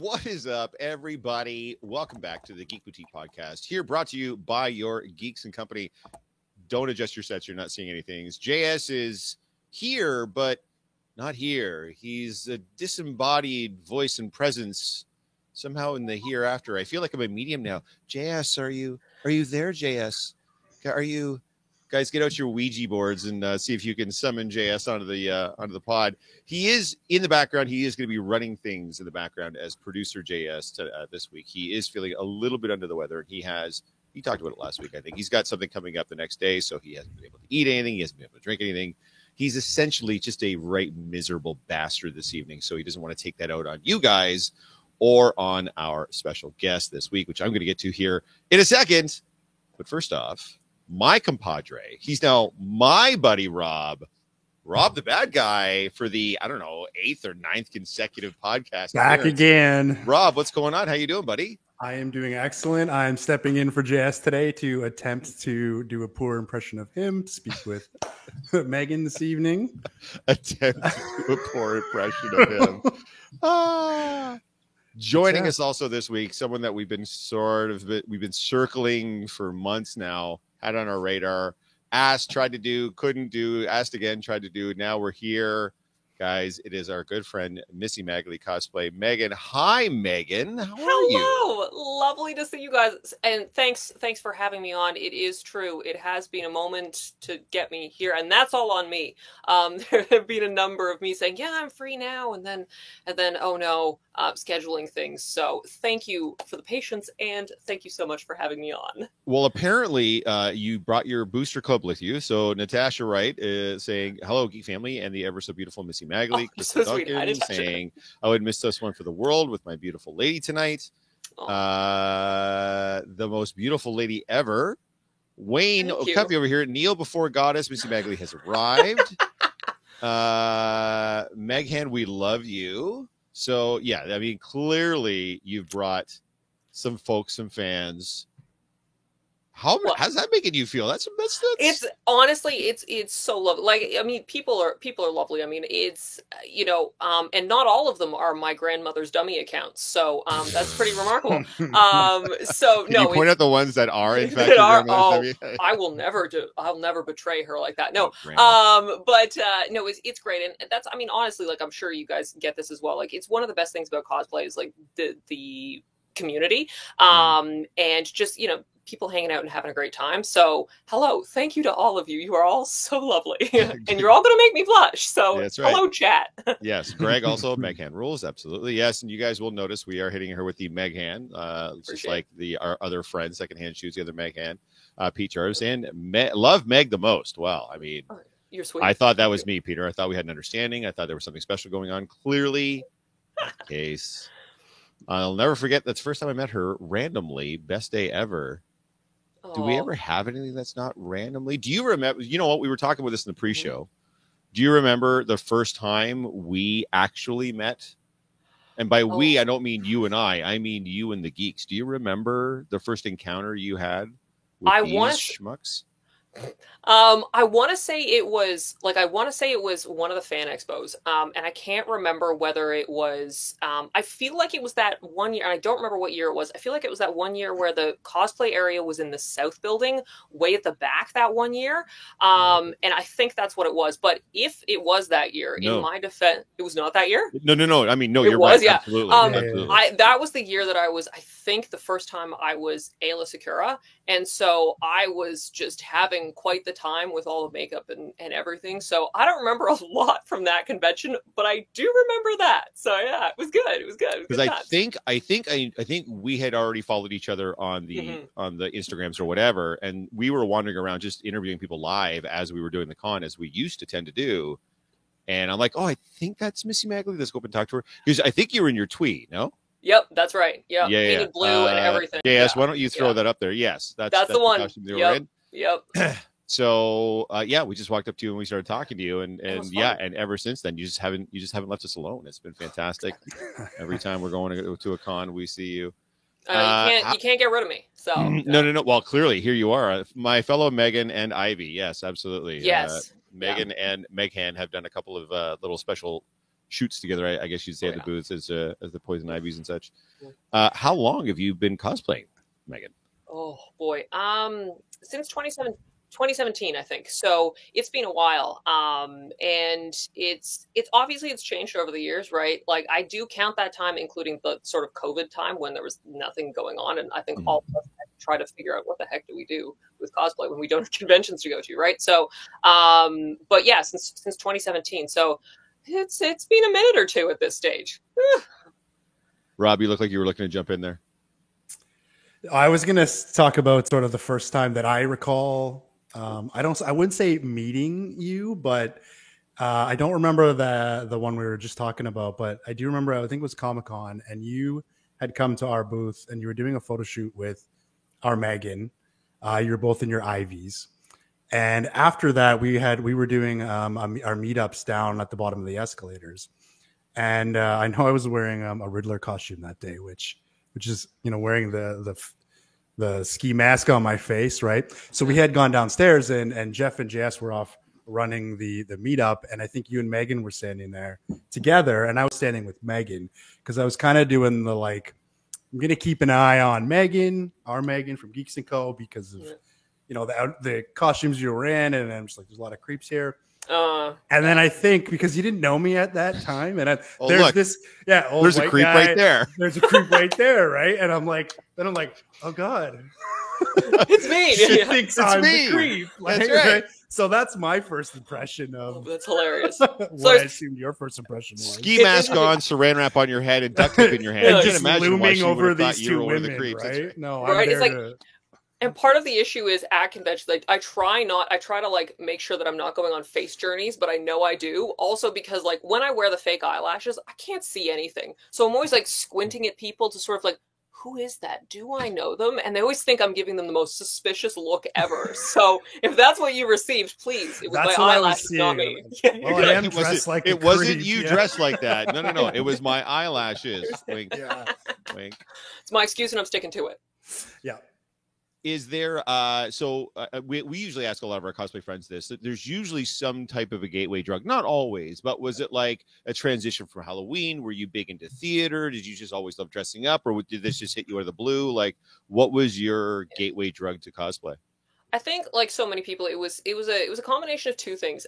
What is up, everybody? Welcome back to the Geek Boutique Podcast. Here, brought to you by your Geeks and Company. Don't adjust your sets. You're not seeing anything. JS is here, but not here. He's a disembodied voice and presence somehow in the hereafter. I feel like I'm a medium now. JS, are you there, JS? Are you... Guys, get out your Ouija boards and see if you can summon JS onto the pod. He is in the background. He is going to be running things in the background as producer JS this week. He is feeling a little bit under the weather. He talked about it last week. I think he's got something coming up the next day, so he hasn't been able to eat anything. He hasn't been able to drink anything. He's essentially just a right miserable bastard this evening, so he doesn't want to take that out on you guys or on our special guest this week, which I'm going to get to here in a second. But first off, my compadre, he's now my buddy Rob the bad guy for the, 8th or 9th consecutive podcast. Back again. Rob, what's going on? How you doing, buddy? I am doing excellent. I'm stepping in for JS today to attempt to do a poor impression of him, speak with Megan this evening. Attempt to do a poor impression of him. Joining us also this week, someone that we've been circling for months now, had on our radar, asked, tried to do, couldn't do, asked again, tried to do. Now we're here. Guys, it is our good friend, Missy Magley Cosplay. Megan. Hi, Megan. How are you? Hello. Lovely to see you guys. And thanks for having me on. It is true. It has been a moment to get me here, and that's all on me. There have been a number of me saying, yeah, I'm free now. And then, oh no, scheduling things. So thank you for the patience, and thank you so much for having me on. Well, apparently you brought your booster club with you. So Natasha Wright is saying, hello, Geek Family, and the ever so beautiful Missy Magley. So Duncan saying, I would miss this one for the world with my beautiful lady tonight. The most beautiful lady ever. Wayne O'Cuppy over here. Kneel before Goddess. Missy Magley has arrived. Meghan, we love you. So, yeah, I mean, clearly you've brought some folks, some fans. How's that making you feel? That's it's honestly, it's so lovely. Like, I mean, people are lovely. I mean, it's, and not all of them are my grandmother's dummy accounts. So, that's pretty remarkable. So Can you point out the ones that are in fact I'll never betray her like that. No. Oh, No, it's great. And that's, I mean, honestly, like, I'm sure you guys get this as well. Like, it's one of the best things about cosplay is like the community. And just, people hanging out and having a great time. So hello, thank you to all of you. You are all so lovely. And you're all going to make me blush. So that's right. Hello, chat. Yes, Greg also, Meghan rules. Absolutely. Yes. And you guys will notice we are hitting her with the Meghan, just like our other friend, Secondhand Shoes, the other Meghan, Pete Jarvis, and love Meg the most. Well, I mean, you're sweet. I thought that was me, Peter. I thought we had an understanding. I thought there was something special going on. Clearly, case. I'll never forget. That's the first time I met her randomly. Best day ever. Do we ever have anything that's not randomly? Do you remember? You know what? We were talking about this in the pre-show. Do you remember the first time we actually met? And by we, I don't mean you and I mean you and the geeks. Do you remember the first encounter you had with these schmucks? I want to say it was one of the fan expos. And I can't remember whether it was, I feel like it was that one year, and I don't remember what year it was. I feel like it was that one year where the cosplay area was in the South building, way at the back that one year. And I think that's what it was. But if it was that year, in my defense, it was not that year. No. I mean, no, you're right. Yeah. Absolutely. That was the year that I think the first time I was Ayla Sakura. And so I was just having quite the time with all the makeup and everything. So I don't remember a lot from that convention, but I do remember that. So yeah, it was good. It was good. Because I think we had already followed each other on the Instagrams or whatever, and we were wandering around just interviewing people live as we were doing the con, as we used to tend to do. And I'm like, oh, I think that's Missy Magley. Let's go up and talk to her, because I think you were in your tweet, no? Yep, that's right. Yep. Yeah, painted blue and everything. Yes, why don't you throw that up there? Yes, that's the one. Yep. So we just walked up to you and we started talking to you, and ever since then you just haven't left us alone. It's been fantastic. Every time we're going to a con, we see you. You can't get rid of me. So no. Well, clearly here you are, my fellow Megan and Ivy. Yes, absolutely. Yes, Megan and Meghan have done a couple of little special shoots together, I guess you'd say, at the booths as the Poison Ivies and such. Yeah. How long have you been cosplaying, Megan? Oh boy. Since 2017, I think. So it's been a while. And it's obviously it's changed over the years, right? Like I do count that time, including the sort of COVID time when there was nothing going on. And I think all of us had to try to figure out what the heck do we do with cosplay when we don't have conventions to go to, right? So, but yeah, since 2017. So it's been a minute or two at this stage. Rob, you look like you were looking to jump in there. I was going to talk about sort of the first time that I recall. I wouldn't say meeting you, but I don't remember the one we were just talking about, but I do remember, I think it was Comic-Con, and you had come to our booth and you were doing a photo shoot with our Megan. You were both in your Ivies. And after that, we were doing our meetups down at the bottom of the escalators. And I know I was wearing a Riddler costume that day, which is, wearing the ski mask on my face, right? So we had gone downstairs, and Jeff and JS were off running the meetup, and I think you and Megan were standing there together, and I was standing with Megan because I was kind of doing the like, I'm gonna keep an eye on Megan, our Megan from Geeks and Co, because of the costumes you were in, and I'm just like, there's a lot of creeps here. And then I think because you didn't know me at that time, and there's a creep guy, right there. There's a creep right there, right? And I'm like, oh god, it's me. She thinks I'm me. The creep. That's right. So that's my first impression of. That's hilarious. What I assumed your first impression was. Ski mask on, saran wrap on your head, and duct tape in your hand. And just looming over these two women, right? Right? No, right. I'm there to... And part of the issue is at conventions, like I try to like make sure that I'm not going on face journeys, but I know I do. Also because like when I wear the fake eyelashes, I can't see anything. So I'm always like squinting at people to sort of like, who is that? Do I know them? And they always think I'm giving them the most suspicious look ever. So if that's what you received, please, it was my eyelashes, not me. Well, I am dressed like it wasn't you dressed like that. No. It was my eyelashes. Wink. Yeah. Wink. It's my excuse and I'm sticking to it. Yeah. Is there we usually ask a lot of our cosplay friends this, there's usually some type of a gateway drug, not always, but was it like a transition from Halloween? Were you big into theater? Did you just always love dressing up, or did this just hit you out of the blue? Like, what was your gateway drug to cosplay? I think, like so many people, it was a combination of two things.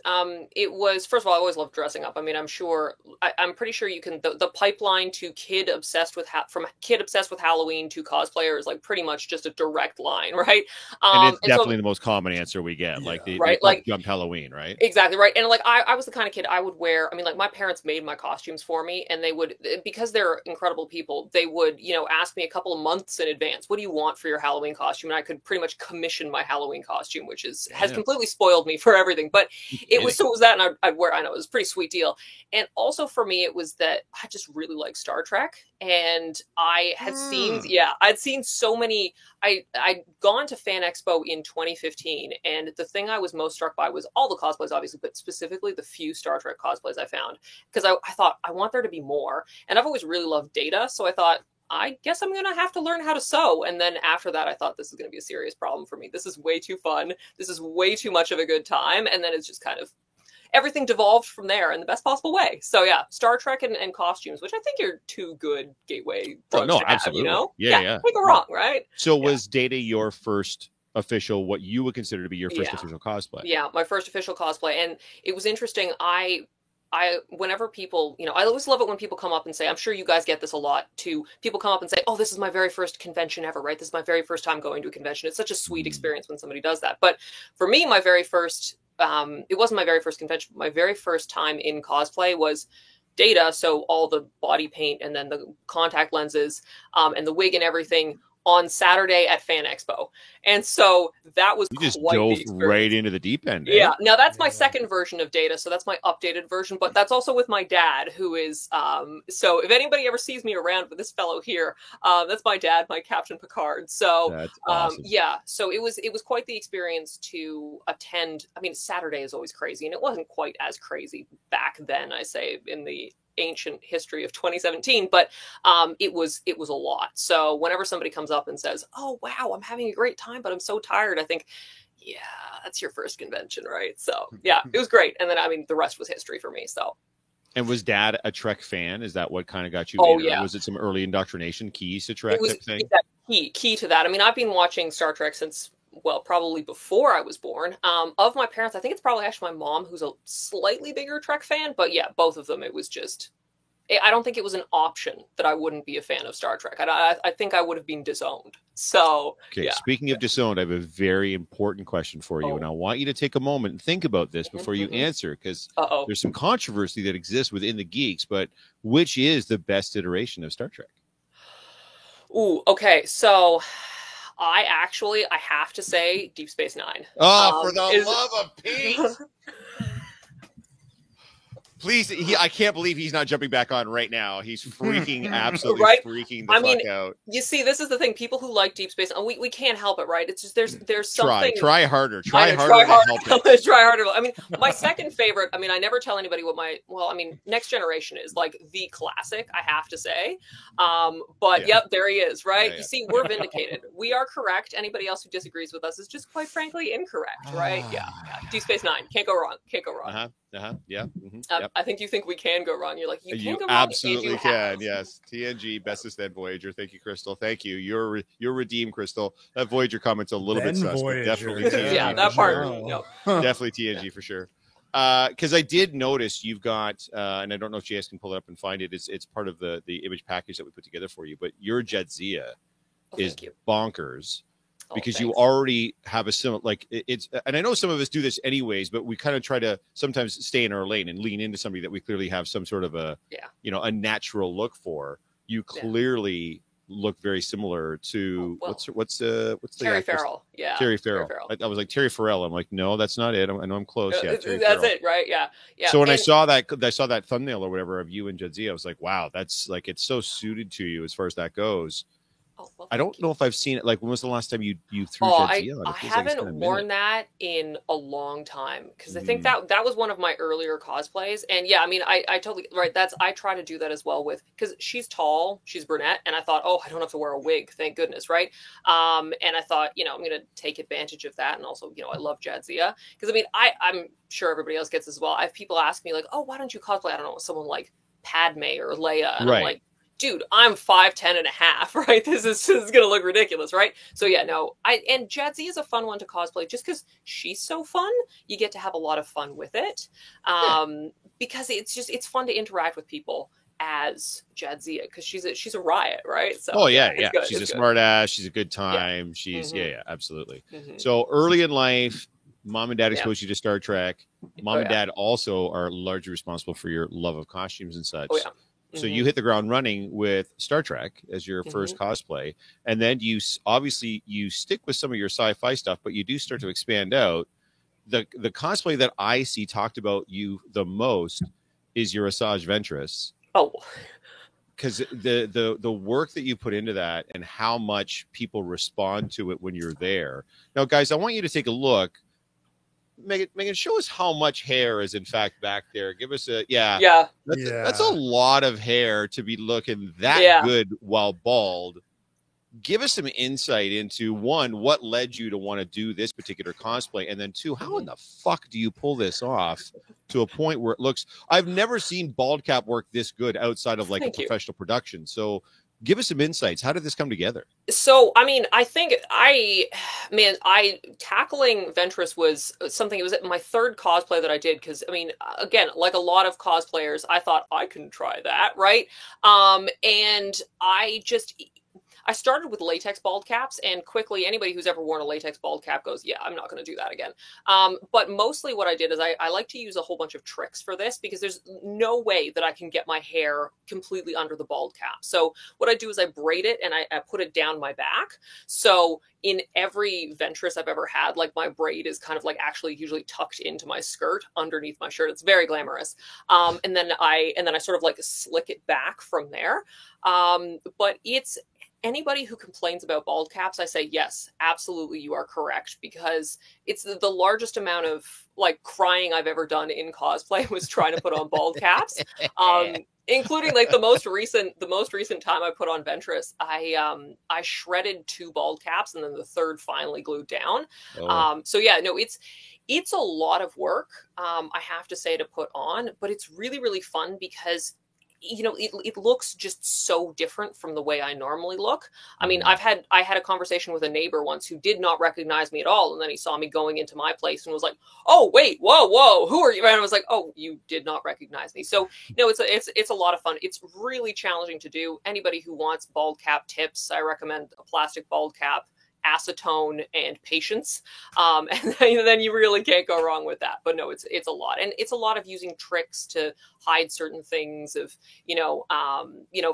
It was, first of all, I always loved dressing up. I mean, I'm pretty sure you can the pipeline to kid obsessed with Halloween to cosplayer is like pretty much just a direct line, right? And it's definitely the most common answer we get, like the jumped Halloween, right? Exactly right. And like I was the kind of kid I would wear. I mean, like my parents made my costumes for me, and they would, because they're incredible people, they would ask me a couple of months in advance, what do you want for your Halloween costume? And I could pretty much commission my Halloween costume, which has completely spoiled me for everything. But it was that, and I'd wear. I know it was a pretty sweet deal. And also for me, it was that I just really like Star Trek, and I had I'd seen so many. I'd gone to Fan Expo in 2015, and the thing I was most struck by was all the cosplays, obviously, but specifically the few Star Trek cosplays I found, because I thought I want there to be more, and I've always really loved Data, so I thought, I guess I'm going to have to learn how to sew. And then after that, I thought this is going to be a serious problem for me. This is way too fun. This is way too much of a good time. And then it's just kind of everything devolved from there in the best possible way. So yeah, Star Trek and costumes, which I think are two good gateway drugs to have, absolutely. Yeah. Can't go wrong, right? So was Data your first official, what you would consider to be your first official cosplay? Yeah, my first official cosplay. And it was interesting. Whenever people, I always love it when people come up and say, I'm sure you guys get this a lot too. People come up and say, oh, this is my very first convention ever, right? This is my very first time going to a convention. It's such a sweet experience when somebody does that. But for me, my very first, it wasn't my very first convention. My very first time in cosplay was Data. So all the body paint and then the contact lenses and the wig and everything on Saturday at Fan Expo. And so that was just dove right into the deep end. Eh? Yeah. Now that's my second version of Data. So that's my updated version, but that's also with my dad, who is, so if anybody ever sees me around with this fellow here, that's my dad, my Captain Picard. So, that's awesome. So it was quite the experience to attend. I mean, Saturday is always crazy, and it wasn't quite as crazy back then, I say, in the ancient history of 2017, but it was a lot. So whenever somebody comes up and says, oh wow, I'm having a great time, but I'm so tired, I think, yeah, that's your first convention, right? So yeah, it was great. And then the rest was history for me. So And was Dad a Trek fan? Is that what kind of got you Oh, in? Or yeah. was it some early indoctrination, keys to Trek It was type thing? key to that. I mean, I've been watching Star Trek since, well, probably before I was born. Of my parents, I think it's probably actually my mom who's a slightly bigger Trek fan. But yeah, both of them, it was just, I don't think it was an option that I wouldn't be a fan of Star Trek. I think I would have been disowned. So, Okay, yeah. speaking of disowned, I have a very important question for you, and I want you to take a moment and think about this before you answer, because there's some controversy that exists within the geeks, but which is the best iteration of Star Trek? Ooh, okay. So I have to say Deep Space Nine. Oh, for the love of Pete! Please, I can't believe he's not jumping back on right now. He's freaking, absolutely freaking the fuck out. You see, this is the thing. People who like Deep Space, we can't help it, right? It's just there's something. Try harder. Try harder to help it. Try harder. I mean, my second favorite. I mean, I never tell anybody what Next Generation is like the classic. I have to say, but yep, there he is. Right? Yeah. You see, we're vindicated. We are correct. Anybody else who disagrees with us is just quite frankly incorrect. Right? Yeah. Deep Space Nine. Can't go wrong. Can't go wrong. Yeah. Yep. I think you think we can go wrong. You're like, you can't go wrong. Absolutely can. Yes. TNG, bestest then Voyager. Thank you, Crystal. Thank you. You're redeemed, Crystal. That Voyager comment's a little bit sus, but definitely TNG. Yeah, that part. No. Definitely TNG for sure. Because I did notice you've got, and I don't know if JS can pull it up and find it. It's part of the image package that we put together for you. But your Jadzia is bonkers. Because you already have a similar, like it's, and I know some of us do this anyways, but we kind of try to sometimes stay in our lane and lean into somebody that we clearly have some sort of a natural look for. You clearly look very similar to what's the Terry actress? Farrell. Yeah, Terry Farrell. I was like Terry Farrell. I'm like, no, that's not it. I know I'm close. Yeah, Terry that's Farrell. it, right? Yeah. So when I saw that thumbnail or whatever of you and Jadzia, I was like, wow, that's like, it's so suited to you as far as that goes. I don't know if I've seen it. Like, when was the last time you threw Jadzia on? I haven't worn that in a long time, because I think that was one of my earlier cosplays. And yeah, I mean, I totally right. I try to do that as well because she's tall, she's brunette, and I thought, I don't have to wear a wig, thank goodness, right? And I thought, I'm going to take advantage of that, and also, I love Jadzia, because I mean, I'm sure everybody else gets as well. I have people ask me like, why don't you cosplay? I don't know, someone like Padme or Leia, and I'm like, dude, I'm 5'10" and a half, right? This is gonna look ridiculous, right? So yeah, no, and Jadzia is a fun one to cosplay just because she's so fun. You get to have a lot of fun with it, because it's fun to interact with people as Jadzia, because she's a riot, right? So she's a smart ass. She's a good time. Yeah. She's absolutely. So early in life, mom and dad exposed you to Star Trek. Mom and dad also are largely responsible for your love of costumes and such. So you hit the ground running with Star Trek as your first cosplay, and then you stick with some of your sci-fi stuff, but you do start to expand out. The cosplay that I see talked about you the most is your Asajj Ventress. Because the work that you put into that and how much people respond to it when you're there. Now, guys, I want you to take a look. Megan, show us how much hair is in fact back there. Give us that's a lot of hair to be looking that good while bald. Give us some insight into, one, what led you to want to do this particular cosplay, and then two, how in the fuck do you pull this off to a point where it looks, I've never seen bald cap work this good outside of like a professional production. So give us some insights. How did this come together? So, I mean, I think tackling Ventress was something, it was my third cosplay that I did. Cause I mean, again, like a lot of cosplayers, I thought I can try that. Right. And I started with latex bald caps, and quickly anybody who's ever worn a latex bald cap goes, yeah, I'm not going to do that again. But mostly what I did is I like to use a whole bunch of tricks for this, because there's no way that I can get my hair completely under the bald cap. So what I do is I braid it and I put it down my back. So in every Ventress I've ever had, like my braid is kind of like actually usually tucked into my skirt underneath my shirt. It's very glamorous. And then I sort of like slick it back from there. But it's, anybody who complains about bald caps, I say, yes, absolutely, you are correct, because it's the largest amount of like crying I've ever done in cosplay was trying to put on bald caps. Including like the most recent time I put on Ventress, I shredded 2 bald caps, and then the third finally glued down. So yeah, no, it's a lot of work, I have to say, to put on, but it's really, really fun because it looks just so different from the way I normally look. I mean, I had a conversation with a neighbor once who did not recognize me at all. And then he saw me going into my place and was like, "Oh, wait, whoa, who are you?" And I was like, "Oh, you did not recognize me." So, it's a lot of fun. It's really challenging to do. Anybody who wants bald cap tips, I recommend a plastic bald cap, acetone, and patience, and then you really can't go wrong with that. But no, it's a lot, and it's a lot of using tricks to hide certain things. Of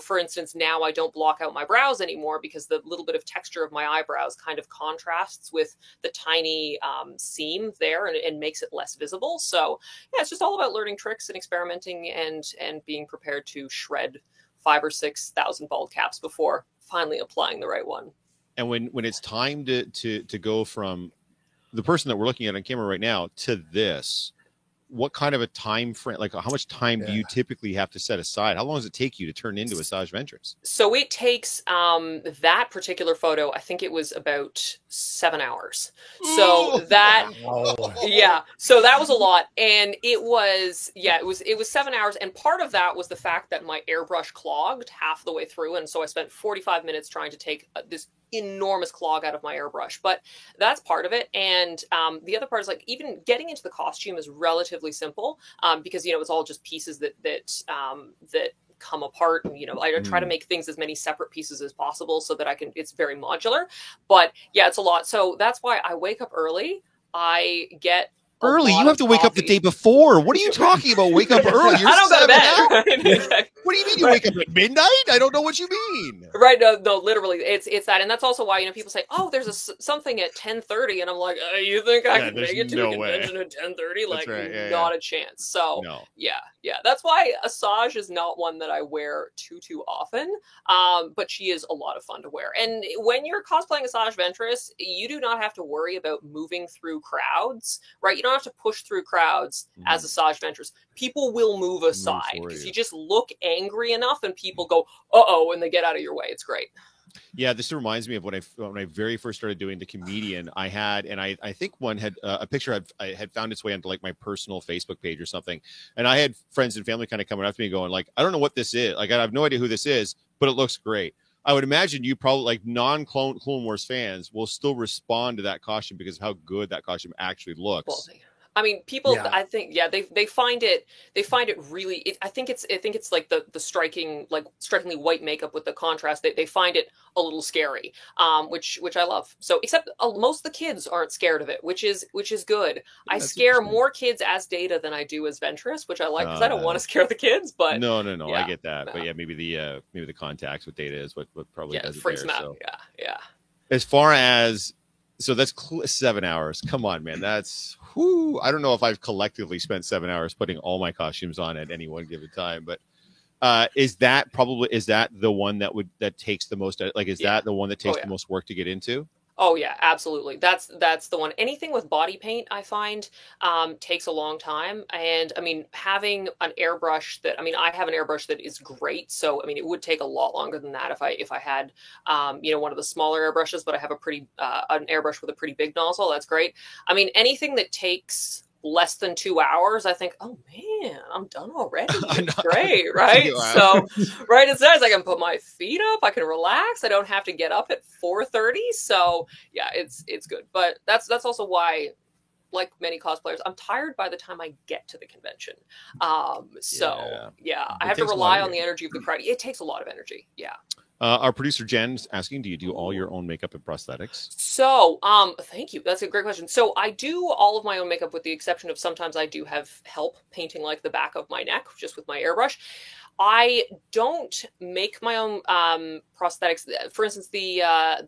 for instance, now I don't block out my brows anymore because the little bit of texture of my eyebrows kind of contrasts with the tiny seam there, and makes it less visible. So yeah, it's just all about learning tricks and experimenting and being prepared to shred 5,000 or 6,000 bald caps before finally applying the right one. And when it's time to go from the person that we're looking at on camera right now to this, what kind of a time frame, like how much time do you typically have to set aside? How long does it take you to turn into a Sage Ventress? So it takes that particular photo, I think it was about 7 hours. So that, so that was a lot. And it was 7 hours. And part of that was the fact that my airbrush clogged half the way through. And so I spent 45 minutes trying to take this enormous clog out of my airbrush, but that's part of it. And the other part is, like, even getting into the costume is relatively simple, because it's all just pieces that come apart, and I try to make things as many separate pieces as possible so that it's very modular. But yeah, it's a lot. So that's why I wake up early. I get early. You have to wake up the day before. What are you talking about? Wake up early. You're I don't go to bed. Right? What do you mean you wake up at midnight? I don't know what you mean. Right? No, literally, it's that, and that's also why people say, "Oh, there's something at 10:30," and I'm like, "You think I can make it to a convention at 10:30? Like, not a chance." So yeah, that's why a Sage is not one that I wear too often. But she is a lot of fun to wear, and when you're cosplaying a Sage Ventress, you do not have to worry about moving through crowds, right? You don't have to push through crowds as a Sage Ventress. People will move aside because you just look angry enough and people go, "Uh-oh," and they get out of your way. It's great. Yeah, this reminds me of when I very first started doing the comedian. I had, and I think one had a picture had found its way onto like my personal Facebook page or something. And I had friends and family kind of coming up to me going like, "I don't know what this is. Like, I have no idea who this is, but it looks great." I would imagine you probably, like, non-Clone Wars fans will still respond to that costume because of how good that costume actually looks. Well, I mean, people, I think, they find it really, I think it's like the strikingly white makeup with the contrast. They find it a little scary, which I love. So, except most of the kids aren't scared of it, which is good. Yeah, I scare more kids as Data than I do as Ventress, which I like because I don't want to scare the kids. But no, I get that. But yeah, maybe the contacts with Data is what probably does it freaks there, them out. So. Yeah. As far as, so that's 7 hours. Come on, man. That's, I don't know if I've collectively spent 7 hours putting all my costumes on at any one given time, but is that the one that takes the most, like, is that the one that takes the most work to get into? Oh yeah, absolutely. That's the one. Anything with body paint, I find, takes a long time. And I mean, having an airbrush I have an airbrush that is great. So I mean, it would take a lot longer than that if I had, one of the smaller airbrushes. But I have an airbrush with a pretty big nozzle. That's great. I mean, anything that takes less than 2 hours, I think, oh man, I'm done already. It's great, right? So, right, it's nice. I can put my feet up. I can relax. I don't have to get up at 4:30. So, yeah, it's good. But that's also why, like many cosplayers, I'm tired by the time I get to the convention. I have to rely on the energy of the crowd. It takes a lot of energy. Yeah. Our producer Jen's asking, do you do all your own makeup and prosthetics? So, thank you. That's a great question. So I do all of my own makeup with the exception of sometimes I do have help painting like the back of my neck just with my airbrush. I don't make my own prosthetics. For instance, the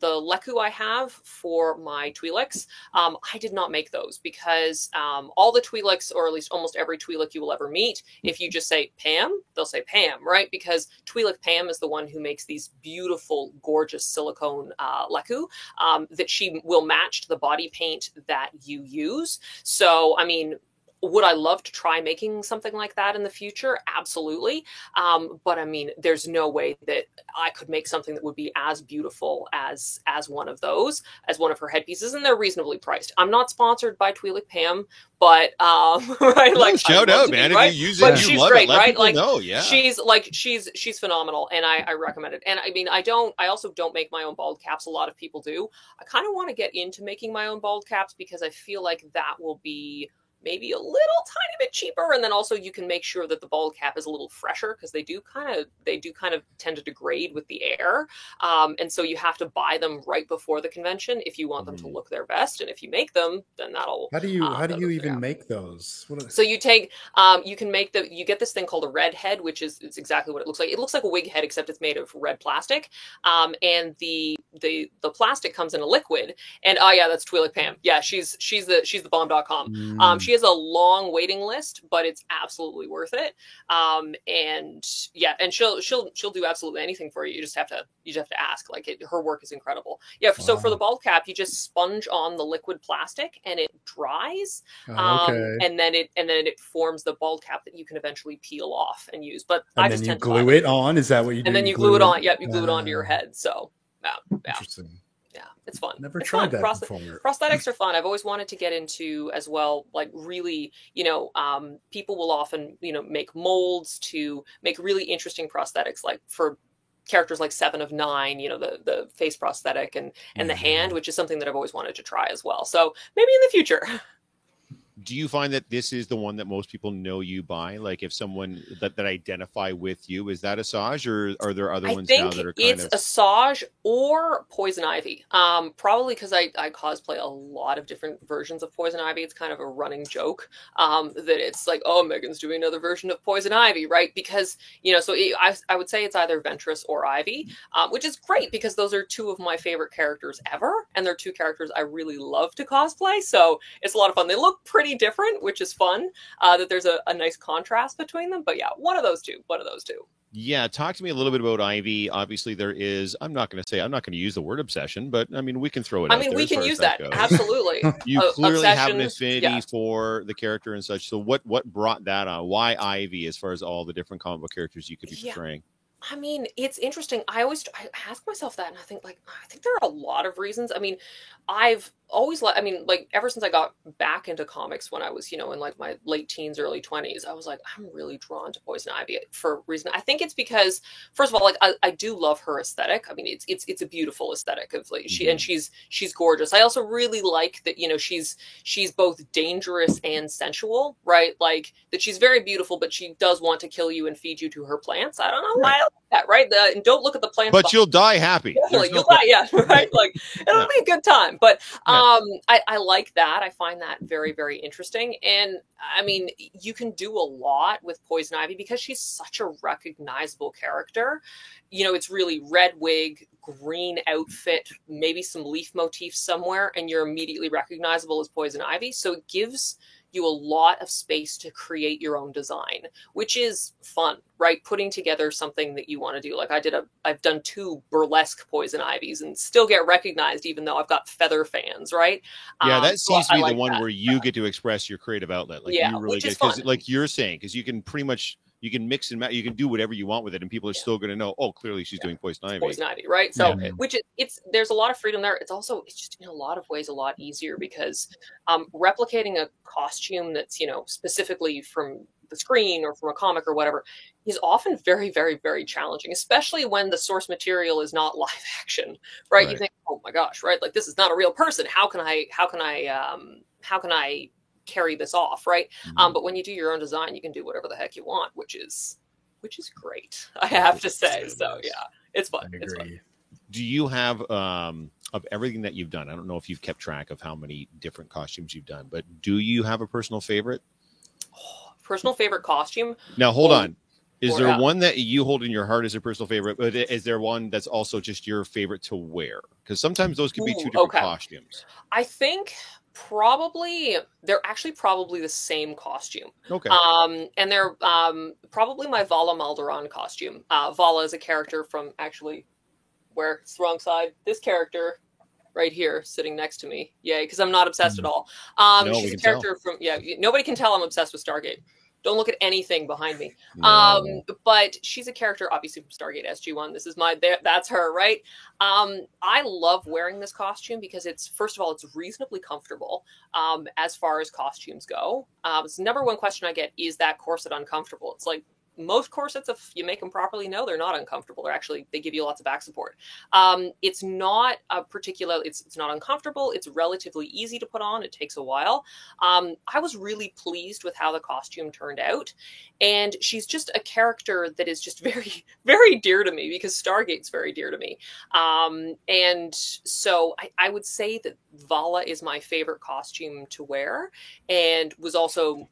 Leku I have for my Twi'leks, I did not make those because all the Twi'leks, or at least almost every Twi'lek you will ever meet, if you just say Pam, they'll say Pam, right? Because Twi'lek Pam is the one who makes these beautiful, gorgeous silicone Leku that she will match to the body paint that you use. So, I mean, would I love to try making something like that in the future? Absolutely. But I mean, there's no way that I could make something that would be as beautiful as one of those, as one of her headpieces, and they're reasonably priced. I'm not sponsored by Twi'lek Pam, but right, like shout out, man! Right? If you use but it, you she's love great, it. Let right? people Like know, yeah. she's phenomenal, and I recommend it. And I mean, I also don't make my own bald caps. A lot of people do. I kind of want to get into making my own bald caps because I feel like that will be maybe a little tiny bit cheaper, and then also you can make sure that the bald cap is a little fresher because they do kind of tend to degrade with the air, and so you have to buy them right before the convention if you want them to look their best, and if you make them, then that'll How do you even make those? So you take you can make you get this thing called a red head, which is it's exactly what it looks like. It looks like a wig head except it's made of red plastic, and the plastic comes in a liquid. And oh yeah, that's Twi'lek Pam. Yeah, she's the bomb.com. She has a long waiting list, but it's absolutely worth it. And yeah, and she'll do absolutely anything for you. You just have to ask. Like her work is incredible. Yeah. So for the bald cap, you just sponge on the liquid plastic and it dries. Okay. And then it forms the bald cap that you can eventually peel off and use. But and I then just you tend glue it on. Is that what you do? And then you glue it on. Yep, you glue it onto your head. So yeah. Interesting. Yeah, it's fun. Never it's tried fun. that before. Prosthetics are fun. I've always wanted to get into as well, like really, people will often, make molds to make really interesting prosthetics, like for characters like Seven of Nine, the face prosthetic and the hand, which is something that I've always wanted to try as well. So maybe in the future. Do you find that this is the one that most people know you by? Like if someone that identify with you, is that Asajj, or are there other ones now that are kind of... it's Asajj or Poison Ivy. Probably because I cosplay a lot of different versions of Poison Ivy. It's kind of a running joke that it's like, oh, Megan's doing another version of Poison Ivy, right? Because, I would say it's either Ventress or Ivy, which is great because those are two of my favorite characters ever. And they're two characters I really love to cosplay. So it's a lot of fun. They look pretty different, which is fun, that there's a nice contrast between them. But yeah, one of those two. Yeah, talk to me a little bit about Ivy. Obviously, there is, I'm not going to use the word obsession, but I mean, we can throw it out there. We can use that. Absolutely. You clearly have an affinity for the character and such. So what brought that on? Why Ivy, as far as all the different comic book characters you could be portraying? I mean, it's interesting. I ask myself that, and I think there are a lot of reasons. I mean, I've always ever since I got back into comics when I was, in like my late teens, early 20s, I was like, I'm really drawn to Poison Ivy for a reason. I think it's because, first of all, like I do love her aesthetic. I mean, it's a beautiful aesthetic of like she's gorgeous. I also really like that, she's both dangerous and sensual, right? Like that she's very beautiful, but she does want to kill you and feed you to her plants. I don't know why I like that, right? And don't look at the plants. But you'll die happy. You'll die, yeah, right? Like it'll be a good time. But I like that. I find that very, very interesting. And I mean, you can do a lot with Poison Ivy because she's such a recognizable character. It's really red wig, green outfit, maybe some leaf motifs somewhere, and you're immediately recognizable as Poison Ivy. So it gives you a lot of space to create your own design, which is fun, right? Putting together something that you want to do. Like I've done 2 burlesque Poison Ivies and still get recognized, even though I've got feather fans, right? Yeah, that seems to be the one where you get to express your creative outlet. Like you really get, because like you're saying, because you can pretty much, you can mix and match, you can do whatever you want with it, and people are still going to know, oh, clearly she's doing Poison Ivy. Poison Ivy, right? So, there's a lot of freedom there. It's just in a lot of ways a lot easier because replicating a costume that's, specifically from the screen or from a comic or whatever is often very, very, very challenging, especially when the source material is not live action, right? You think, oh my gosh, right? Like this is not a real person. How can I carry this off, right? But when you do your own design, you can do whatever the heck you want, which is great, I have to say. So yeah, it's fun. It's fun. Do you have of everything that you've done? I don't know if you've kept track of how many different costumes you've done, but do you have a personal favorite? Personal favorite costume? Now hold on. Is there one that you hold in your heart as a personal favorite, but is there one that's also just your favorite to wear? Because sometimes those can be 2 different costumes. I think they're actually probably the same costume. Okay. And they're probably my Vala Maldoran costume. Vala is a character from it's the wrong side. This character right here sitting next to me. Yay, because I'm not obsessed at all. No, She's we a can tell. character from nobody can tell I'm obsessed with Stargate. Don't look at anything behind me. No. But she's a character obviously from Stargate SG-1. This is that's her, right? I love wearing this costume because it's, first of all, it's reasonably comfortable as far as costumes go. It's the number one question I get, is that corset uncomfortable? It's like, most corsets, if you make them properly, no, they're not uncomfortable. They give you lots of back support. It's not it's not uncomfortable. It's relatively easy to put on. It takes a while. I was really pleased with how the costume turned out. And she's just a character that is just very, very dear to me because Stargate's very dear to me. And so I would say that Vala is my favorite costume to wear and was also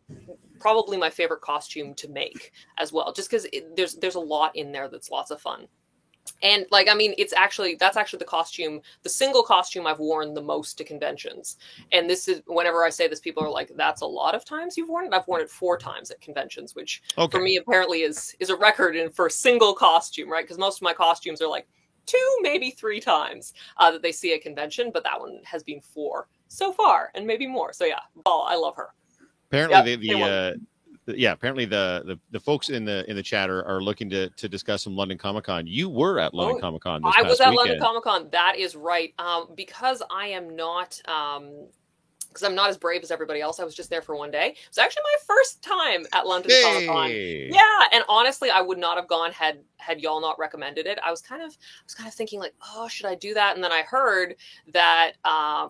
probably my favorite costume to make as well, just because there's a lot in there that's lots of fun. And that's actually the single costume I've worn the most to conventions. And this is, whenever I say this, people are like, that's a lot of times you've worn it. I've worn it 4 times at conventions, which for me apparently is a record for a single costume, right? Because most of my costumes are like 2, maybe 3 times that they see at convention, but that one has been 4 so far, and maybe more. So yeah, Vala, I love her. Apparently apparently the folks in the chat are looking to discuss some London Comic Con. You were at London Comic Con this past I was at weekend. London Comic Con. That is right. Because I am not because I'm not as brave as everybody else. I was just there for one day. It was actually my first time at London Comic Con. Yeah, and honestly, I would not have gone had y'all not recommended it. I was kind of thinking like, oh, should I do that? And then I heard that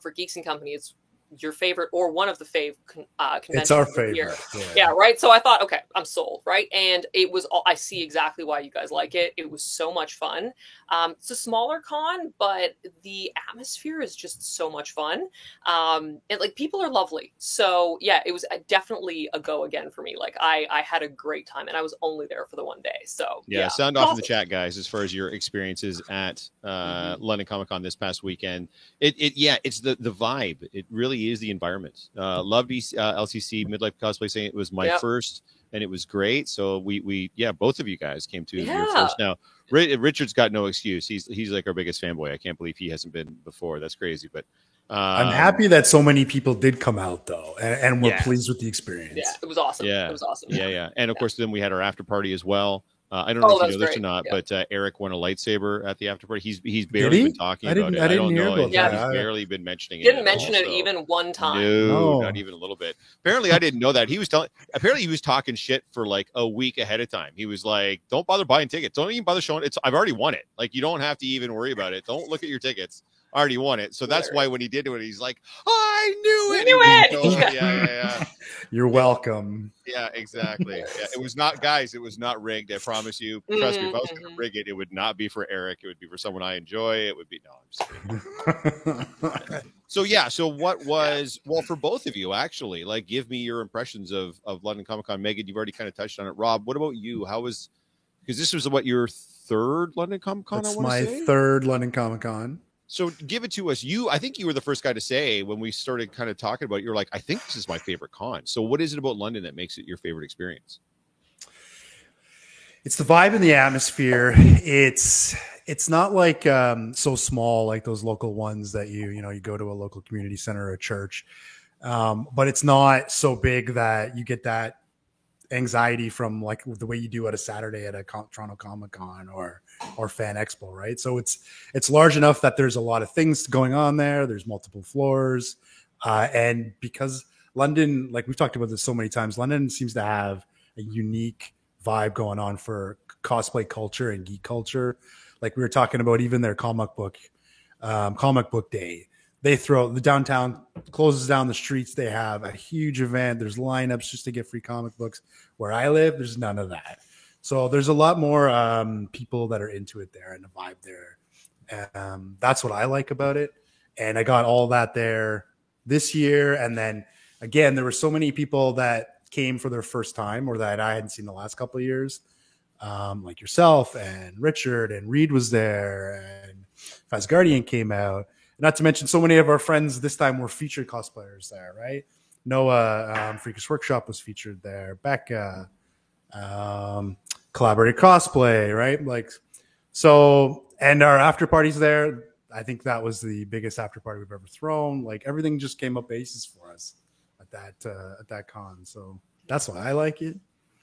for Geeks and Company, it's your favorite or one of the conventions. It's our favorite. Yeah, right. So I thought, okay, I'm sold, right? And it was I see exactly why you guys like it. It was so much fun. It's a smaller con, but the atmosphere is just so much fun. And people are lovely. So yeah, it was definitely a go again for me. Like I had a great time, and I was only there for the one day. So yeah. Sound off in the chat, guys, as far as your experiences at London Comic Con this past weekend. It's the vibe. It really is the environment. Loved LCC Midlife Cosplay saying it was my first, and it was great. So we both of you guys came to your first. Now Richard's got no excuse. He's like our biggest fanboy. I can't believe he hasn't been before. That's crazy. But I'm happy that so many people did come out though, and were pleased with the experience. Yeah, it was awesome. Yeah, it was awesome. Yeah. And of course, then we had our after party as well. I don't know if you know this or not, but Eric won a lightsaber at the after party. He's barely been talking about it. I don't know. He's barely been mentioning it. Didn't mention it even one time. No, not even a little bit. Apparently, I didn't know that. He was talking shit for like a week ahead of time. He was like, "Don't bother buying tickets. Don't even bother showing it. I've already won it. Like, you don't have to even worry about it. Don't look at your tickets. I already won it." So that's why when he did it, he's like, "I knew it." Yeah. You're welcome. Yeah, exactly. Yeah, it was not, guys. It was not rigged. I promise you. Trust me. If I was going to rig it, it would not be for Eric. It would be for someone I enjoy. It would be I'm just kidding. So what was for both of you actually? Like, give me your impressions of London Comic Con. Megan, you've already kind of touched on it. Rob, what about you? Because this was your third London Comic Con? That's my third London Comic Con. So give it to us. I think you were the first guy to say when we started kind of talking about it, you're like, I think this is my favorite con. So what is it about London that makes it your favorite experience? It's the vibe and the atmosphere. It's not like so small like those local ones that you go to a local community center or a church. But it's not so big that you get that anxiety from like the way you do at a Saturday at a Toronto Comic Con or Fan Expo, right? So it's large enough that there's a lot of things going on there. There's multiple floors, and because London, like we've talked about this so many times, London seems to have a unique vibe going on for cosplay culture and geek culture. Like we were talking about, even their comic book day. They throw the downtown closes down the streets. They have a huge event. There's lineups just to get free comic books. Where I live, there's none of that. So there's a lot more people that are into it there and the vibe there. That's what I like about it. And I got all that there this year. And then again, there were so many people that came for their first time or that I hadn't seen the last couple of years, like yourself and Richard and Reed was there and Fazguardian came out. Not to mention so many of our friends this time were featured cosplayers there, right? Noah, Freakish Workshop was featured there. Becca, Collaborative Cosplay, right? Like, so, and our after parties there, I think that was the biggest after party we've ever thrown. Like everything just came up aces for us at that con. So that's why I like it.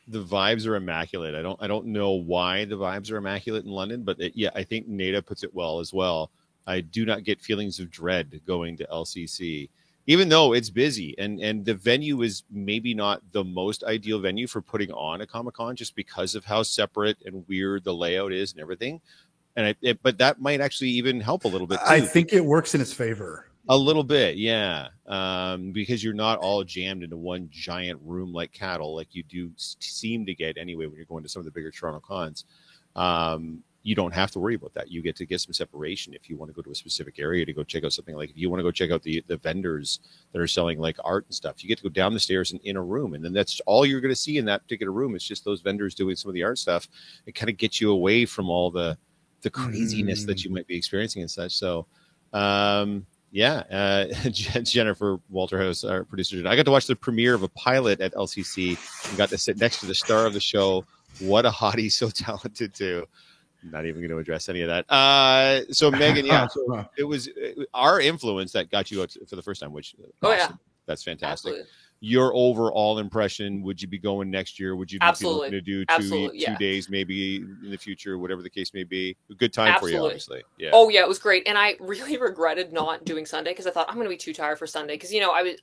The vibes are immaculate. I don't know why the vibes are immaculate in London, but yeah, I think Nada puts it well as well. I do not get feelings of dread going to LCC, even though it's busy and the venue is maybe not the most ideal venue for putting on a Comic-Con just because of how separate and weird the layout is and everything. And but that might actually even help a little bit too. I think it works in its favor. A little bit, yeah, because you're not all jammed into one giant room like cattle, like you do seem to get anyway when you're going to some of the bigger Toronto cons. You don't have to worry about that. You get to get some separation if you want to go to a specific area to go check out something. Like if you want to go check out the vendors that are selling like art and stuff, you get to go down the stairs and in a room, and then that's all you're going to see in that particular room. It's just those vendors doing some of the art stuff. It kind of gets you away from all the craziness that you might be experiencing and such. So, Jennifer Walterhouse, our producer, I got to watch the premiere of a pilot at LCC and got to sit next to the star of the show. What a hottie, so talented too. Not even going to address any of that. So Megan, so it was our influence that got you out for the first time, which awesome. That's fantastic. Absolutely. Your overall impression, would you be going next year? Would you be looking to do two days maybe in the future, whatever the case may be? A good time for you, obviously. Yeah. Oh yeah, it was great. And I really regretted not doing Sunday because I thought I'm going to be too tired for Sunday. Because,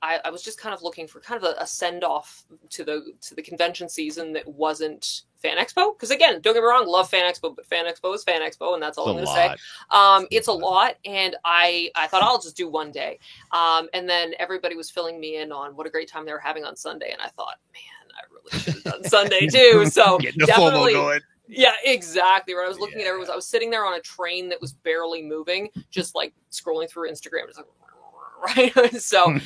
I was just kind of looking for kind of a send off to the convention season that wasn't Fan Expo. Because again, don't get me wrong, love Fan Expo, but Fan Expo is Fan Expo, and that's all I'm going to say. It's a lot, and I thought I'll just do one day. And then everybody was filling me in on what a great time they were having on Sunday, and I thought, man, I really should have done Sunday too. So definitely, going. Yeah, exactly. Right. I was looking at everyone. I was sitting there on a train that was barely moving, just like scrolling through Instagram, just like. Right. So,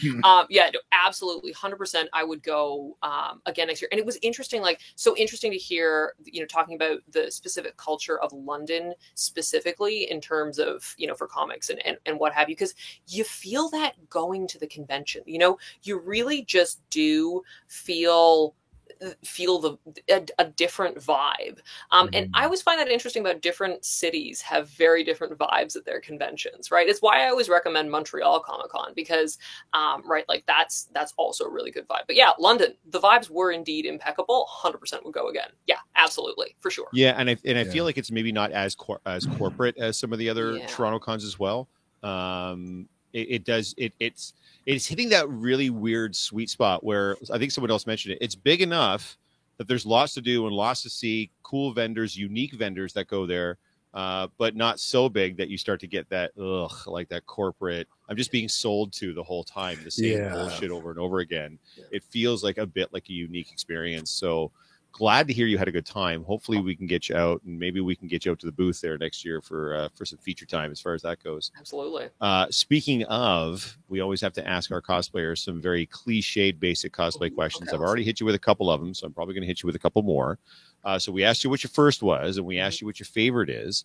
absolutely. 100%. I would go again next year. And it was interesting, so interesting to hear, talking about the specific culture of London specifically in terms of, for comics and what have you, because you feel that going to the convention, you really just do feel a different vibe. And I always find that interesting about different cities have very different vibes at their conventions, right? It's why I always recommend Montreal Comic-Con because, that's also a really good vibe. But yeah, London, the vibes were indeed impeccable. 100% would go again. Yeah, absolutely. For sure. Yeah. And I feel like it's maybe not as corporate as some of the other Toronto cons as well. It's hitting that really weird sweet spot where I think someone else mentioned it. It's big enough that there's lots to do and lots to see, cool vendors, unique vendors that go there, but not so big that you start to get that, like that corporate, I'm just being sold to the whole time, the same bullshit over and over again. Yeah. It feels like a bit like a unique experience. So glad to hear you had a good time. Hopefully we can get you out, and maybe we can get you out to the booth there next year for some feature time as far as that goes. Absolutely. Speaking of, we always have to ask our cosplayers some very cliched basic cosplay questions. I've already hit you with a couple of them, so I'm probably going to hit you with a couple more. So we asked you what your first was, and we asked you what your favorite is.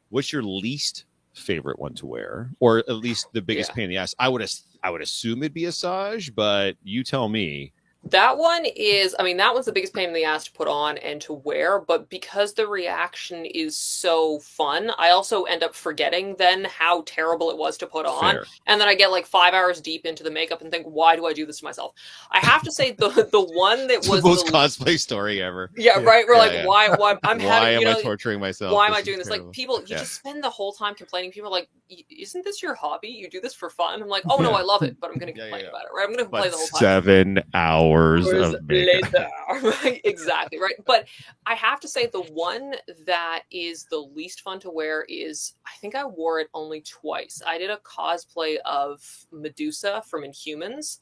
What's your least favorite one to wear, or at least the biggest pain in the ass? I would assume it'd be Asajj, but you tell me. That one is, that one's the biggest pain in the ass to put on and to wear, but because the reaction is so fun, I also end up forgetting then how terrible it was to put on. Fair. And then I get like 5 hours deep into the makeup and think, why do I do this to myself? I have to say the one that was the most cosplay story ever. Yeah, right. We're why am I torturing myself? Why am I doing this? Like people, you just spend the whole time complaining. People are like, isn't this your hobby? You do this for fun? I'm like, oh no, I love it, but I'm going to complain about it, right? I'm going to complain the whole time. 7 hours of makeup. Right? Exactly, right? But I have to say the one that is the least fun to wear is, I think I wore it only twice. I did a cosplay of Medusa from Inhumans,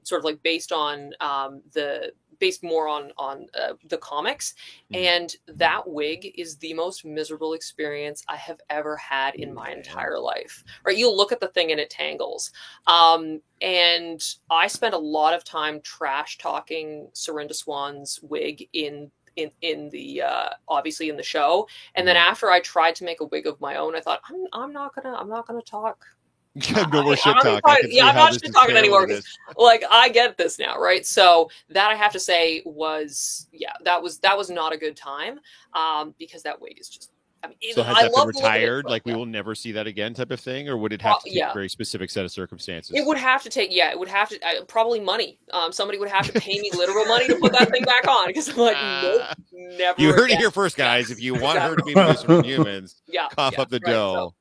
sort of like based more on the comics. And that wig is the most miserable experience I have ever had in my entire life. Right? You look at the thing and it tangles. And I spent a lot of time trash talking Serinda Swan's wig in the obviously in the show. And then after I tried to make a wig of my own, I thought I'm not gonna talk. No more shit talk. I'm not shit talking anymore. Like I get this now, right? So that I have to say was that was not a good time, because that wig is just I mean, So has I that been love the look of it, retired? but Like we yeah. will never see that again type of thing? Or would it have to take Yeah. a very specific set of circumstances? It would have to take, it would have to, probably money. Somebody would have to pay me literal money to put that thing back on because I'm like, nope, never. You heard it again. here first, guys. Yes, If you want her to be exactly. Medusa from Humans, Yeah, cough yeah, up the right, dough.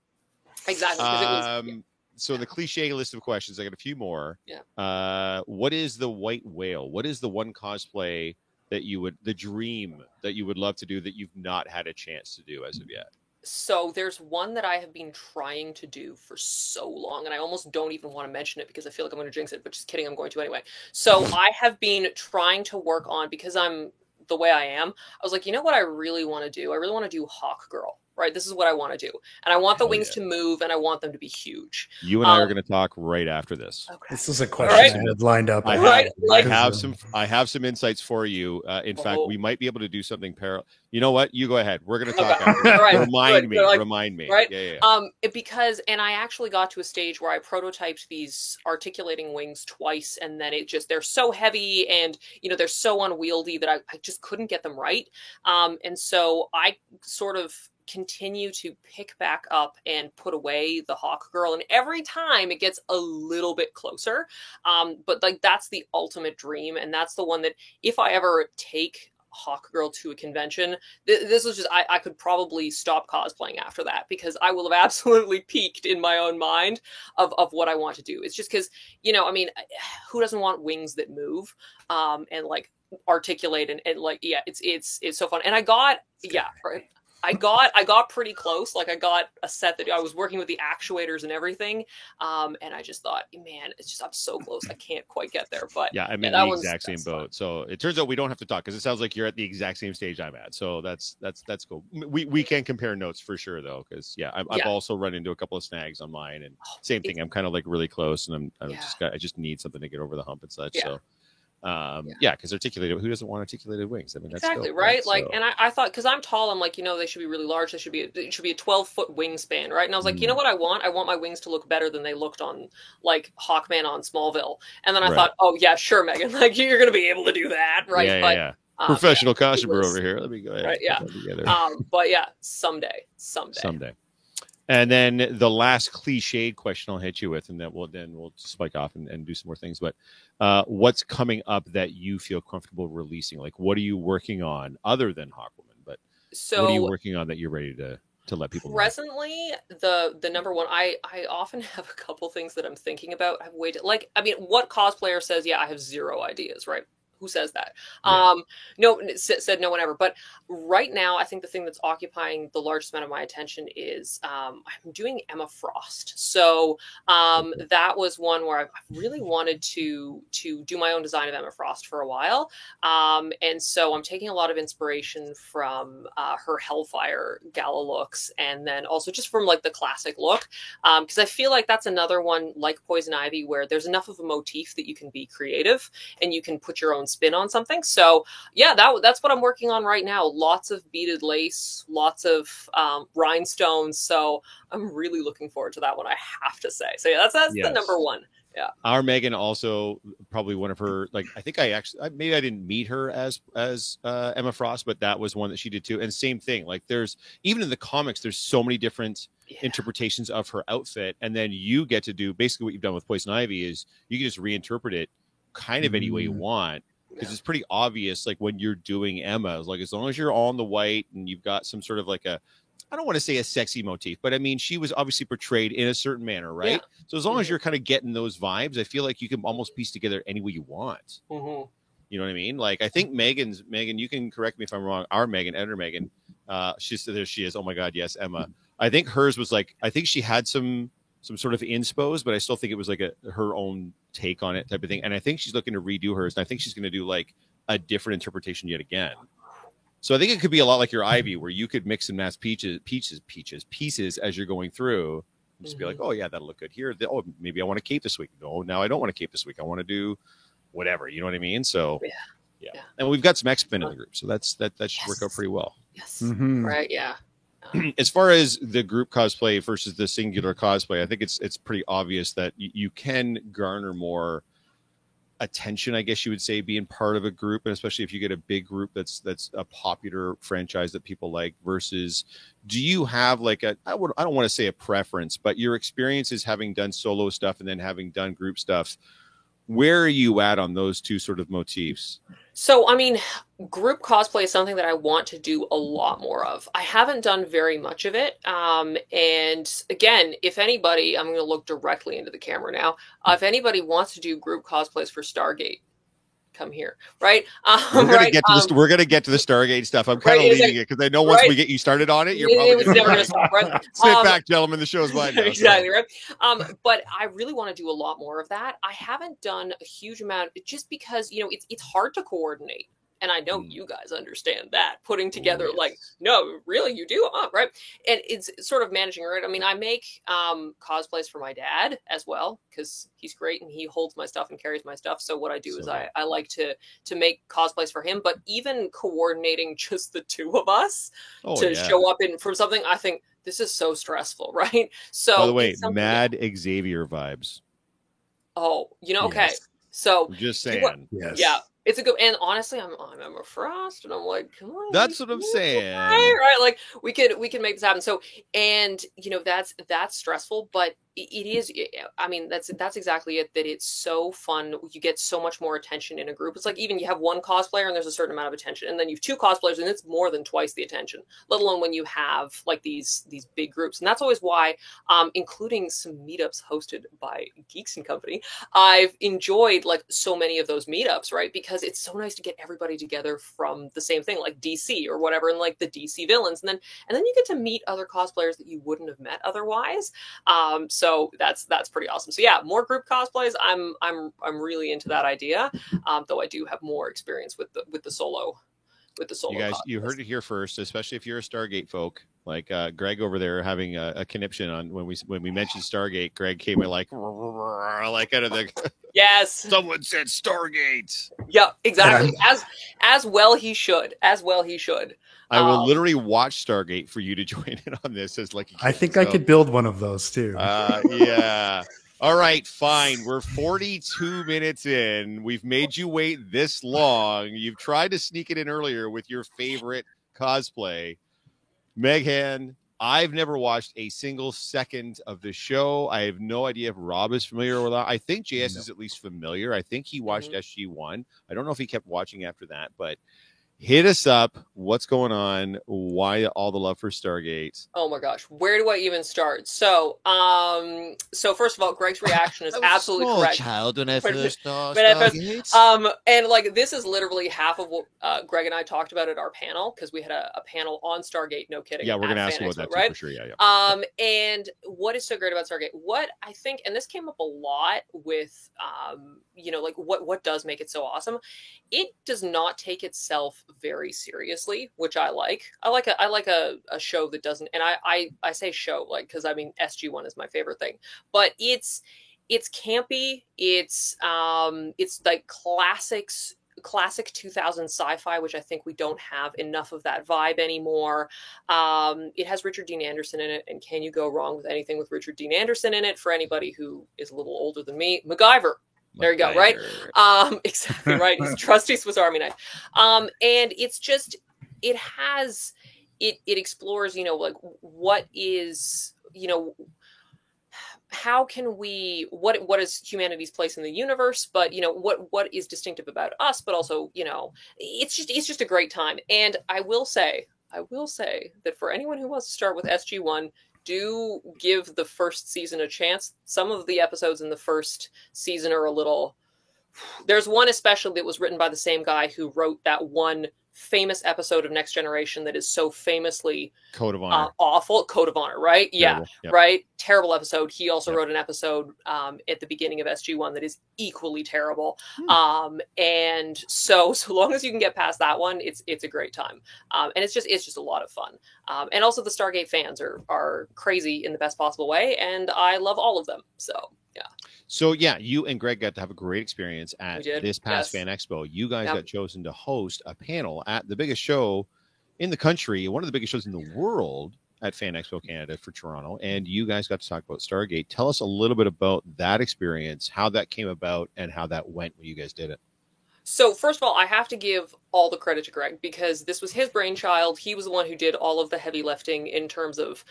so, exactly. 'Cause it was, So the cliche list of questions, I got a few more. Yeah. What is the white whale? What is the one cosplay that the dream that you would love to do that you've not had a chance to do as of yet? So there's one that I have been trying to do for so long, and I almost don't even want to mention it because I feel like I'm going to jinx it, but just kidding, I'm going to anyway. So I have been trying to work on, because I'm the way I am, I was like, you know what I really want to do? I really want to do Hawk Girl, right? This is what I want to do. And I want the wings to move, and I want them to be huge. You and I are going to talk right after this. Okay. This is a question I had lined up. I have some insights for you. In fact, we might be able to do something parallel. You know what? You go ahead. We're going to talk after this. All right. Remind me. Right. Yeah. Because I actually got to a stage where I prototyped these articulating wings twice, and then they're so heavy and, they're so unwieldy that I just couldn't get them right. And so I sort of continue to pick back up and put away the Hawk Girl, and every time it gets a little bit closer. But like, that's the ultimate dream, and that's the one that if I ever take Hawk Girl to a convention, this was just, I could probably stop cosplaying after that, because I will have absolutely peaked in my own mind of what I want to do. It's just because, who doesn't want wings that move and like articulate and like, it's so fun. And I got pretty close. Like, I got a set that I was working with the actuators and everything. And I just thought, man, it's just, I'm so close. I can't quite get there. But yeah, I'm in the exact same boat. Fun. So it turns out we don't have to talk, because it sounds like you're at the exact same stage I'm at. So that's cool. We can compare notes for sure though. Cause I've also run into a couple of snags on mine, and same thing. I'm kind of like really close, and I just need something to get over the hump and such. So because articulated, who doesn't want articulated wings? I mean, that's exactly dope, right. So. Like, and I thought, because I'm tall, I'm like, they should be really large. It should be a 12-foot wingspan, right? And I was like, you know what I want? I want my wings to look better than they looked on like Hawkman on Smallville. And then I thought, oh yeah, sure, Megan, like you're gonna be able to do that, right? Yeah. Professional costumer over here. Let me go ahead. Right, yeah. But yeah, someday. And then the last cliched question I'll hit you with, and then we'll spike off and do some more things. But what's coming up that you feel comfortable releasing? Like, what are you working on other than Hawkwoman? But what are you working on that you're ready to let people know? Presently, the number one, I often have a couple things that I'm thinking about. I've waited, what cosplayer says, I have zero ideas, right? Who says that? Yeah. No, said no one ever. But right now, I think the thing that's occupying the largest amount of my attention is I'm doing Emma Frost. So that was one where I've really wanted to do my own design of Emma Frost for a while. And so I'm taking a lot of inspiration from her Hellfire gala looks, and then also just from like the classic look. Because I feel like that's another one like Poison Ivy, where there's enough of a motif that you can be creative and you can put your own spin on something. So that's what I'm working on right now. Lots of beaded lace, lots of rhinestones. So I'm really looking forward to that one, I have to say. So that's the number one. Yeah. Our Megan also, probably one of her, like, I think maybe I didn't meet her as Emma Frost, but that was one that she did too. And same thing, like there's, even in the comics, there's so many different interpretations of her outfit. And then you get to do basically what you've done with Poison Ivy is you can just reinterpret it kind of any way you want. Because it's pretty obvious, like when you're doing Emma, like as long as you're all in the white and you've got some sort of like I don't want to say a sexy motif, but I mean, she was obviously portrayed in a certain manner, right? Yeah. So as long as you're kind of getting those vibes, I feel like you can almost piece together any way you want. Mm-hmm. You know what I mean? Like, I think Megan, you can correct me if I'm wrong. Our Megan, editor Megan, there she is. Oh my God, yes, Emma. I think hers was like, I think she had some sort of inspos, but I still think it was like her own take on it type of thing. And I think she's looking to redo hers. And I think she's going to do like a different interpretation yet again. So I think it could be a lot like your Ivy, where you could mix and match pieces as you're going through. And just be like, oh yeah, that'll look good here. Oh, maybe I want a cape this week. No, now I don't want a cape this week. I want to do whatever. You know what I mean? So yeah. And we've got some X-Men in the group, so that should work out pretty well. Yes. Mm-hmm. Right. Yeah. As far as the group cosplay versus the singular cosplay, I think it's pretty obvious that you can garner more attention, I guess you would say, being part of a group, and especially if you get a big group that's a popular franchise that people like, versus do you have like I don't want to say a preference, but your experiences having done solo stuff and then having done group stuff, where are you at on those two sort of motifs? So, I mean, group cosplay is something that I want to do a lot more of. I haven't done very much of it. And again, if anybody, I'm going to look directly into the camera now. If anybody wants to do group cosplays for Stargate, come here, right? We're gonna get to we're gonna get to the Stargate stuff. I'm kind of leading it because I know once we get you started on it, you're probably never gonna stop, right? Sit back, gentlemen. The show's mine now. Exactly, right. But I really want to do a lot more of that. I haven't done a huge amount just because, you know, it's hard to coordinate. And I know you guys understand that, putting together like, no, really, you do, right? And it's sort of managing it. I mean, I make cosplays for my dad as well, because he's great and he holds my stuff and carries my stuff. So what I do is I like to make cosplays for him. But even coordinating just the two of us show up from something, I think this is so stressful, right? So by the way, Mad Xavier vibes. Oh, you know, okay. So I'm just saying. Yeah. It's a good, and honestly, I'm a Frost, and I'm like, come on. That's what I'm saying. Right? Like we could make this happen. So, and you know, that's stressful, but it is. I mean, that's exactly it. That it's so fun. You get so much more attention in a group. It's like even you have one cosplayer and there's a certain amount of attention, and then you have two cosplayers and it's more than twice the attention. Let alone when you have like these big groups, and that's always why, including some meetups hosted by Geeks and Company, I've enjoyed like so many of those meetups, right? Because it's so nice to get everybody together from the same thing, like DC or whatever, and like the DC villains, and then you get to meet other cosplayers that you wouldn't have met otherwise. So that's pretty awesome. So yeah, more group cosplays. I'm really into that idea. Though I do have more experience with the solo. You guys, you heard it here first. Especially if you're a Stargate folk, like Greg over there having a conniption on when we mentioned Stargate. Greg came in like out of the yes. Someone said Stargate. Yeah, exactly. As well he should. I will literally watch Stargate for you to join in on this. As like I think I could build one of those too. Yeah. All right, fine. We're 42 minutes in. We've made you wait this long. You've tried to sneak it in earlier with your favorite cosplay. Meghan, I've never watched a single second of the show. I have no idea if Rob is familiar with that. I think JS is at least familiar. I think he watched SG1. I don't know if he kept watching after that, but hit us up. What's going on? Why all the love for Stargate? Oh my gosh, where do I even start? So first of all, Greg's reaction is absolutely correct. Child when I first saw Stargate. And like this is literally half of what Greg and I talked about at our panel, because we had a panel on Stargate. No kidding. Yeah, we're gonna ask you about that right? too, for sure. Yeah. And what is so great about Stargate? What I think, and this came up a lot with, you know, like what does make it so awesome? It does not take itself very seriously, which I like. I like a show that doesn't, and I say show like because I mean SG1 is my favorite thing, but it's campy. It's like classic 2000 sci-fi, which I think we don't have enough of that vibe anymore. It has Richard Dean Anderson in it, and can you go wrong with anything with Richard Dean Anderson in it? For anybody who is a little older than me, MacGyver. There you go, right? Exactly right. He's trusty Swiss Army knife. And it's just, it explores, you know, like what is, you know, how can we, what is humanity's place in the universe, but you know, what is distinctive about us, but also, you know, it's just a great time. And I will say that for anyone who wants to start with SG1, do give the first season a chance. Some of the episodes in the first season are a little... There's one especially that was written by the same guy who wrote that one famous episode of Next Generation that is so famously Code of Honor. Awful. Code of Honor, right? Terrible. Yeah, yep. Right? Terrible episode. He also wrote an episode at the beginning of SG1 that is equally terrible. And so long as you can get past that one, it's a great time. And it's just a lot of fun. And also the Stargate fans are crazy in the best possible way, and I love all of them. So yeah. So yeah, you and Greg got to have a great experience at this past Fan Expo. You guys got chosen to host a panel at the biggest show in the country, one of the biggest shows in the world, at Fan Expo Canada for Toronto, and you guys got to talk about Stargate. Tell us a little bit about that experience, how that came about, and how that went when you guys did it. So first of all, I have to give all the credit to Greg because this was his brainchild. He was the one who did all of the heavy lifting in terms of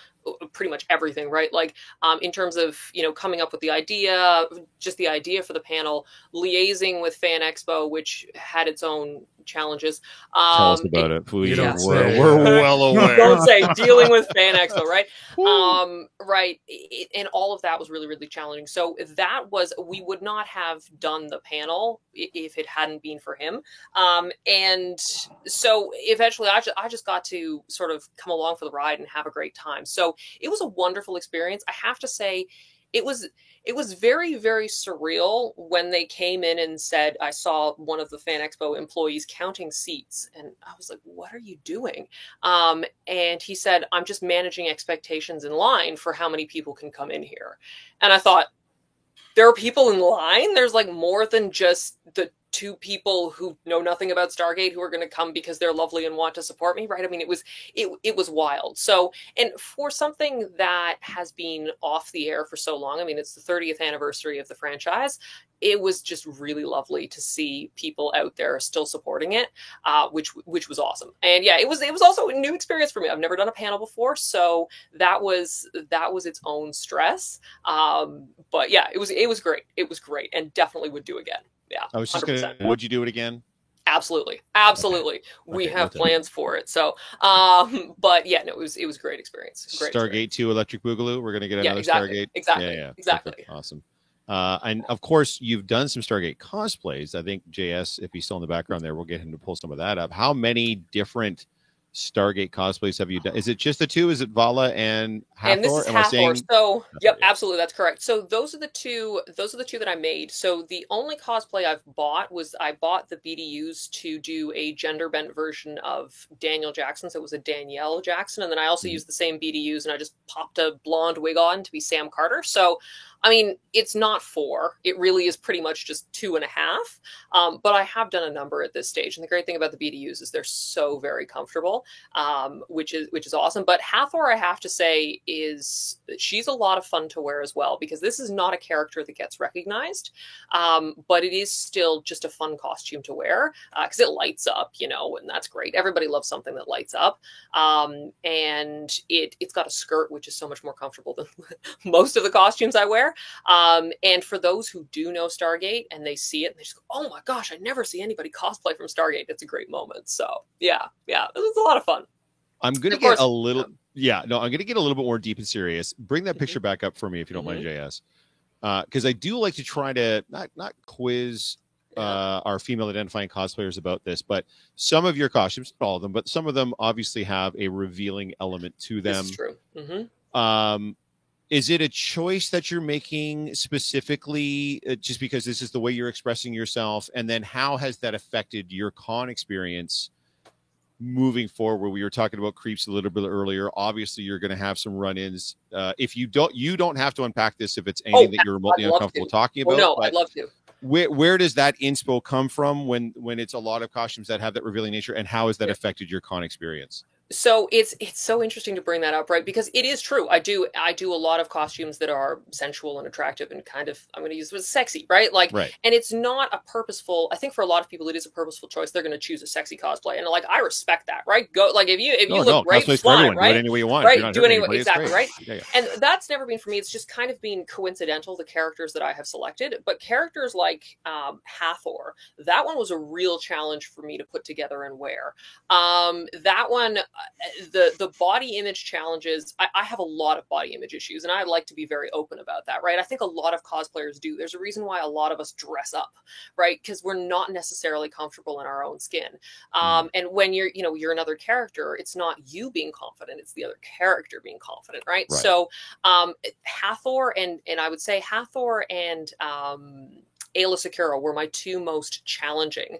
pretty much everything, right? Like in terms of, coming up with the idea, just the idea for the panel, liaising with Fan Expo, which had its own challenges. Tell us about it, please. We're well aware. Don't say dealing with Fan Expo, right? Right. And all of that was really, really challenging. So we would not have done the panel if it hadn't been for him. And so eventually I just got to sort of come along for the ride and have a great time. So it was a wonderful experience. I have to say it was very, very surreal when they came in and said, I saw one of the Fan Expo employees counting seats. And I was like, what are you doing? And he said, I'm just managing expectations in line for how many people can come in here. And I thought, there are people in line? There's like more than just the two people who know nothing about Stargate who are going to come because they're lovely and want to support me, right? I mean, it was wild. So, and for something that has been off the air for so long, I mean, it's the 30th anniversary of the franchise. It was just really lovely to see people out there still supporting it, which was awesome. And yeah, it was also a new experience for me. I've never done a panel before, so that was its own stress. But yeah, it was great. It was great, and definitely would do again. Yeah, I was just gonna. Would you do it again? Absolutely. Okay. We have plans for it. So, but yeah, no, it was a great experience. Stargate 2 Electric Boogaloo. We're gonna get another exactly, Stargate. Exactly. Yeah. Exactly. Perfect. Awesome. And of course, you've done some Stargate cosplays. I think JS, if he's still in the background there, we'll get him to pull some of that up. How many different Stargate cosplays have you done? Is it just the two? Is it Vala and Hathor? And this is Hathor. So, yep, absolutely, that's correct. So those are the two that I made. So the only cosplay I've bought was I bought the BDUs to do a gender bent version of Daniel Jackson. So it was a Danielle Jackson, and then I also used the same BDUs and I just popped a blonde wig on to be Sam Carter. So I mean, it's not 4. It really is pretty much just 2.5. But I have done a number at this stage. And the great thing about the BDUs is they're so very comfortable, which is awesome. But Hathor, I have to say, she's a lot of fun to wear as well, because this is not a character that gets recognized. But it is still just a fun costume to wear because it lights up, and that's great. Everybody loves something that lights up. And it's got a skirt, which is so much more comfortable than most of the costumes I wear. And for those who do know Stargate and they see it and they just go, oh my gosh, I never see anybody cosplay from Stargate. It's a great moment. So yeah, it was a lot of fun. I'm going to get a little, I'm going to get a little bit more deep and serious. Bring that picture back up for me, if you don't mind, JS. Because I do like to try to not quiz our female identifying cosplayers about this, but some of your costumes, not all of them, but some of them obviously have a revealing element to them. This is true. Is it a choice that you're making specifically just because this is the way you're expressing yourself? And then how has that affected your con experience moving forward? We were talking about creeps a little bit earlier. Obviously, you're going to have some run-ins. If you don't have to unpack this if it's anything that you're remotely uncomfortable talking about. No, I'd love to. Where does that inspo come from when it's a lot of costumes that have that revealing nature, and how has that affected your con experience? So it's so interesting to bring that up, right? Because it is true. I do a lot of costumes that are sensual and attractive and kind of, I'm going to use it, sexy, right? Right. And it's not a purposeful. I think for a lot of people, it is a purposeful choice. They're going to choose a sexy cosplay, and I respect that, right? Go if you look great, fine, right? Do it any way you want, right? Do it anyway, exactly, right? Yeah. And that's never been for me. It's just kind of been coincidental, the characters that I have selected. But characters like Hathor, that one was a real challenge for me to put together and wear. That one. The body image challenges, I have a lot of body image issues, and I like to be very open about that, right? I think a lot of cosplayers do. There's a reason why a lot of us dress up, right? Because we're not necessarily comfortable in our own skin. And when you're another character, it's not you being confident, it's the other character being confident, right? So Hathor and I would say Hathor and Ayla Secura were my two most challenging,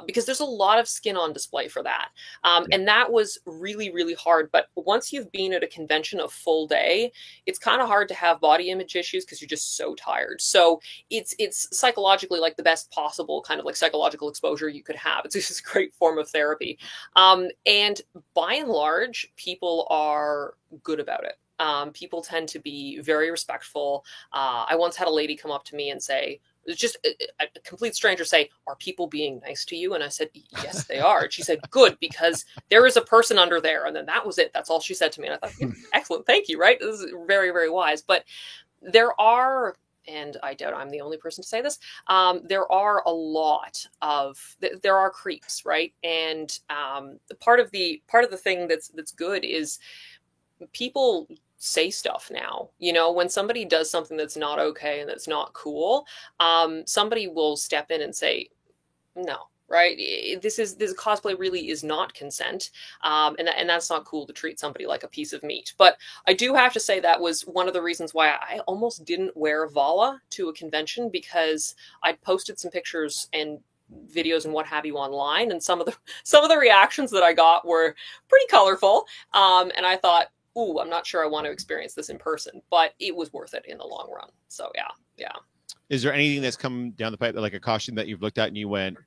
because there's a lot of skin on display for that. And that was really, really hard. But once you've been at a convention a full day, it's kind of hard to have body image issues because you're just so tired. So it's psychologically like the best possible kind of like psychological exposure you could have. It's just a great form of therapy. And by and large, people are good about it. People tend to be very respectful. I once had a lady come up to me and say, just a complete stranger say, "Are people being nice to you?" And I said, "Yes, they are." And she said, "Good, because there is a person under there." And then that was it. That's all she said to me. And I thought, yeah, excellent, thank you. Right? This is very, very wise. But there are, and I doubt I'm the only person to say this, there are a lot of, there are creeps, right? And part of the thing that's good is people say stuff now. You know, when somebody does something that's not okay and that's not cool, somebody will step in and say, no, right? This cosplay really is not consent. And that's not cool to treat somebody like a piece of meat. But I do have to say that was one of the reasons why I almost didn't wear Vala to a convention, because I'd posted some pictures and videos and what have you online, and some of the reactions that I got were pretty colorful. And I thought, ooh, I'm not sure I want to experience this in person, but it was worth it in the long run. So yeah. Is there anything that's come down the pipe, like a costume that you've looked at and you went,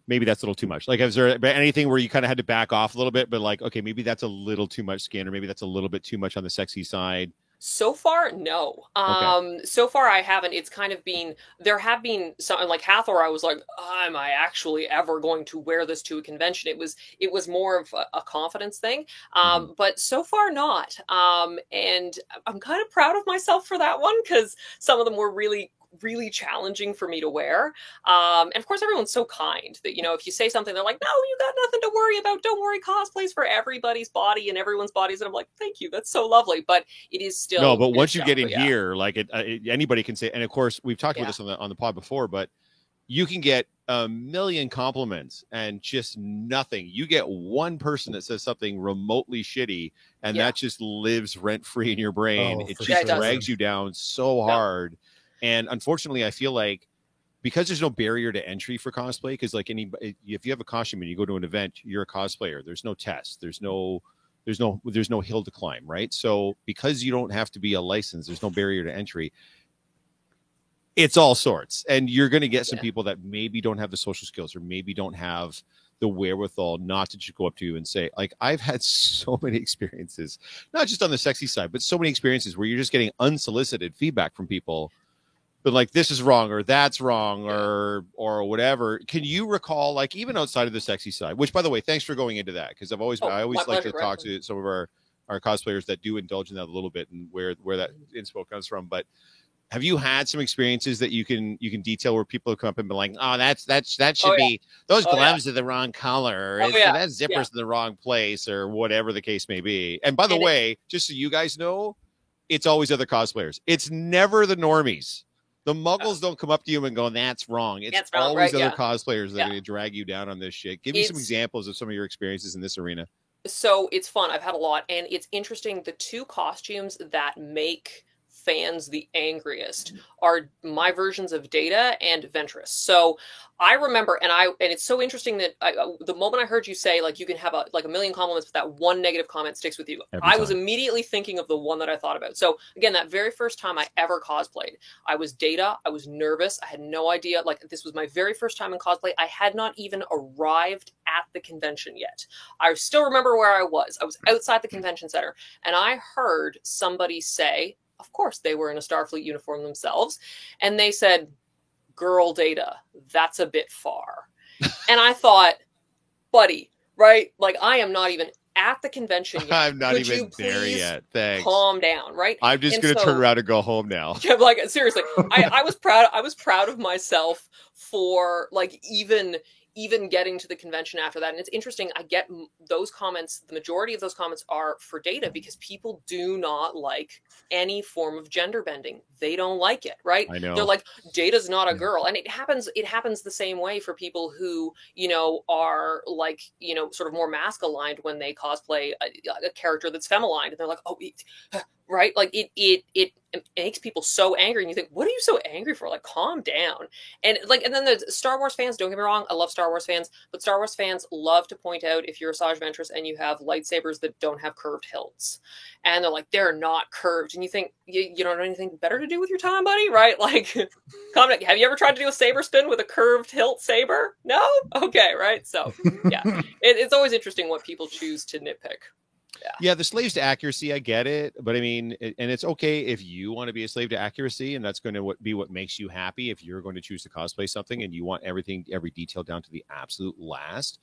maybe that's a little too much? Like, is there anything where you kind of had to back off a little bit, but like, okay, maybe that's a little too much skin, or maybe that's a little bit too much on the sexy side? So far, no. Okay. So far I haven't. It's kind of been, there have been some, like Hathor, I was like, am I actually ever going to wear this to a convention? It was more of a confidence thing. But so far not. And I'm kind of proud of myself for that one, because some of them were really, really challenging for me to wear. And of course, everyone's so kind that, you know, if you say something, they're like, no, you got nothing to worry about. Don't worry, cosplay's for everybody's body and everyone's bodies. And I'm like, thank you. That's so lovely. But it is still. No, but once you get in here, like anybody can say, and of course, we've talked about this on the pod before, but you can get a million compliments and just nothing. You get one person that says something remotely shitty, and that just lives rent free in your brain. It just drags you down so hard. And unfortunately, I feel like because there's no barrier to entry for cosplay, because like if you have a costume and you go to an event, you're a cosplayer. There's no test. There's no hill to climb, right? So because you don't have to be a license, there's no barrier to entry. It's all sorts, and you're going to get some people that maybe don't have the social skills, or maybe don't have the wherewithal not to just go up to you and say, like, I've had so many experiences, not just on the sexy side, but so many experiences where you're just getting unsolicited feedback from people. But like, this is wrong, or that's wrong, or whatever. Can you recall, like, even outside of the sexy side, which, by the way, thanks for going into that, because I always like to talk to some of our cosplayers that do indulge in that a little bit, and where that inspo comes from. But have you had some experiences that you can detail where people have come up and been like, oh, that should be, those gloves are the wrong color, or that zipper's in the wrong place, or whatever the case may be? And by the way, just so you guys know, it's always other cosplayers. It's never the normies. The muggles don't come up to you and go, that's wrong. It's always other cosplayers that are going to drag you down on this shit. Give me some examples of some of your experiences in this arena. So it's fun. I've had a lot. And it's interesting. The two costumes that make fans the angriest are my versions of Data and Ventress. So I remember, and it's so interesting that the moment I heard you say, like, you can have a million compliments, but that one negative comment sticks with you. I was immediately thinking of the one that I thought about. So again, that very first time I ever cosplayed, I was Data. I was nervous. I had no idea. Like, this was my very first time in cosplay. I had not even arrived at the convention yet. I still remember where I was. I was outside the convention center, and I heard somebody say, of course, they were in a Starfleet uniform themselves, and they said, "Girl, Data, that's a bit far." And I thought, buddy, right? Like, I am not even at the convention yet. I'm not even there yet. Thanks. Calm down, right? I'm just going to turn around and go home now. Yeah, like, seriously, I was proud. I was proud of myself for, like, even getting to the convention after that. And it's interesting, I get those comments, the majority of those comments are for Data, because people do not like any form of gender bending. They don't like it, right? I know. They're like, Data's not a girl. And it happens the same way for people who, you know, are like, you know, sort of more mask aligned when they cosplay a character that's femme aligned. And they're like, oh, right? Like it makes people so angry, and you think, what are you so angry for? Like, calm down. And then the Star Wars fans, don't get me wrong, I love Star Wars fans, but Star Wars fans love to point out if you're a Asajj Ventress and you have lightsabers that don't have curved hilts, and they're like, they're not curved, and you think, you don't have anything better to do with your time, buddy, right? Like, have you ever tried to do a saber spin with a curved hilt saber? No? Okay, right? So yeah, it's always interesting what people choose to nitpick. Yeah, the slaves to accuracy, I get it, but I mean, and it's okay if you want to be a slave to accuracy, and that's going to be what makes you happy. If you're going to choose to cosplay something and you want everything, every detail down to the absolute last,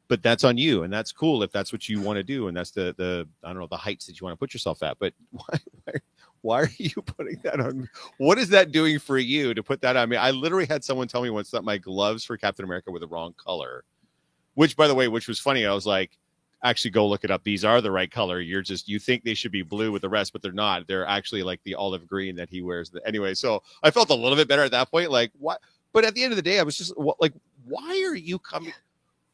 but that's on you, and that's cool if that's what you want to do, and that's the I don't know, the heights that you want to put yourself at. But why are you putting that on? What is that doing for you to put that on me? I literally had someone tell me once that my gloves for Captain America were the wrong color, which, by the way, which was funny. I was like, actually go look it up. These are the right color. You think they should be blue with the rest, but they're not. They're actually like the olive green that he wears. Anyway, so I felt a little bit better at that point. Like, what? But at the end of the day, I was just like, why are you coming?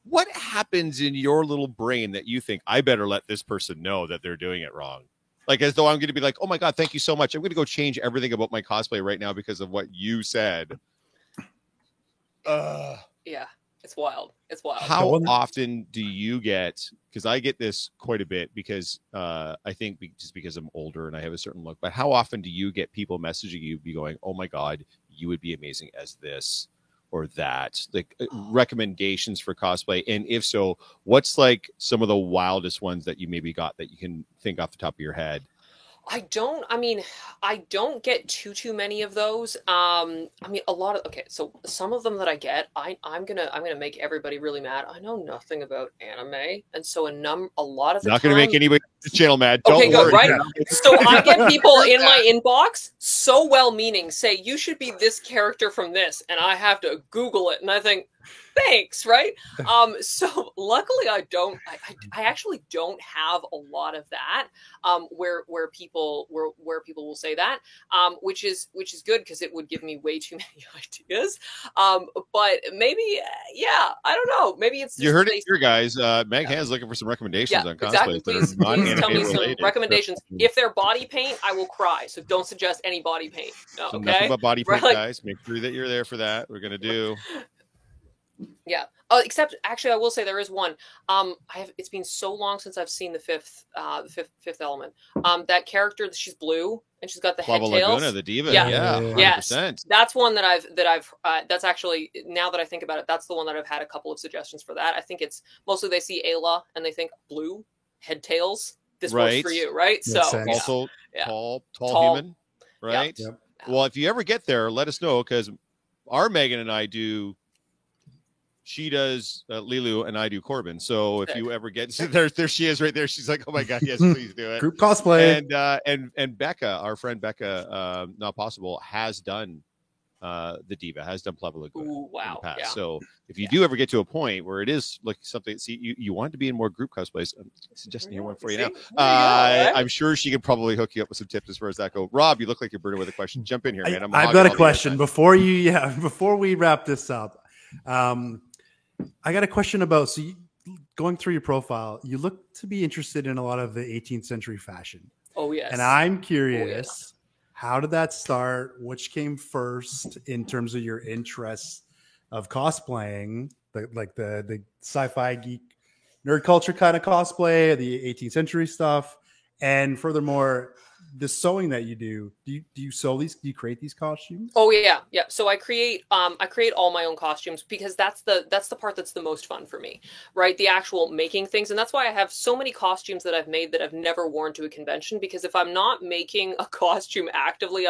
What happens in your little brain that you think I better let this person know that they're doing it wrong? Like, as though I'm going to be like, oh my God, thank you so much. I'm going to go change everything about my cosplay right now because of what you said. Yeah. It's wild. It's wild. How often do you get, because I get this quite a bit because I think just because I'm older and I have a certain look, but how often do you get people messaging you be going, oh my God, you would be amazing as this or that, like recommendations for cosplay? And if so, what's like some of the wildest ones that you maybe got that you can think off the top of your head? I don't get too many of those. I mean, a lot of, okay, so some of them that I get, I'm gonna make everybody really mad. I know nothing about anime, and so a lot of the not gonna make anybody on this channel mad. Okay, Don't worry. Good, right? So I get people in my inbox so well-meaning say you should be this character from this, and I have to Google it, and I think, thanks, right? So luckily I actually don't have a lot of that, where people will say that, which is good because it would give me way too many ideas. But maybe, yeah, I don't know. Maybe it's just you heard it here, guys. Meg Hand's looking for some recommendations on cosplays. Please tell me some recommendations. If they're body paint, I will cry. So don't suggest any body paint. No, so okay? nothing but body paint, guys. Make sure that you're there for that. We're gonna do. Yeah. Except actually, I will say there is one. It's been so long since I've seen the fifth element. That character, she's blue and she's got the head tails. Laguna, the diva. Yeah. 100%. Yes. That's one that I've. That's actually, now that I think about it, that's the one that I've had a couple of suggestions for that. I think it's mostly they see Ayla and they think blue head tails. This works for you, right? Makes so sense. Also tall human, right? Yep. Well, if you ever get there, let us know because our Megan and I do. She does Lilu and I do Corbin. So if you ever get there she is right there. She's like, oh my God, yes, please do it. Group cosplay. And Becca, our friend Becca, Not Possible, has done the diva, has done Pleva Laguna. Ooh, wow. In the past. Yeah. So if you do ever get to a point where it is like something, see, you want to be in more group cosplays, I'm suggesting here one for you now. I'm sure she could probably hook you up with some tips as far as that go. Rob, you look like you're burning with a question. Jump in here, man. I've got a question before we wrap this up. I got a question about, going through your profile, you look to be interested in a lot of the 18th century fashion. Oh, yes. And I'm curious, how did that start? Which came first in terms of your interests of cosplaying, the sci-fi geek nerd culture kind of cosplay, the 18th century stuff? And furthermore, the sewing that you do you sew these? Do you create these costumes? Oh yeah. So I create all my own costumes because that's the part that's the most fun for me, right? The actual making things, and that's why I have so many costumes that I've made that I've never worn to a convention. Because if I'm not making a costume actively,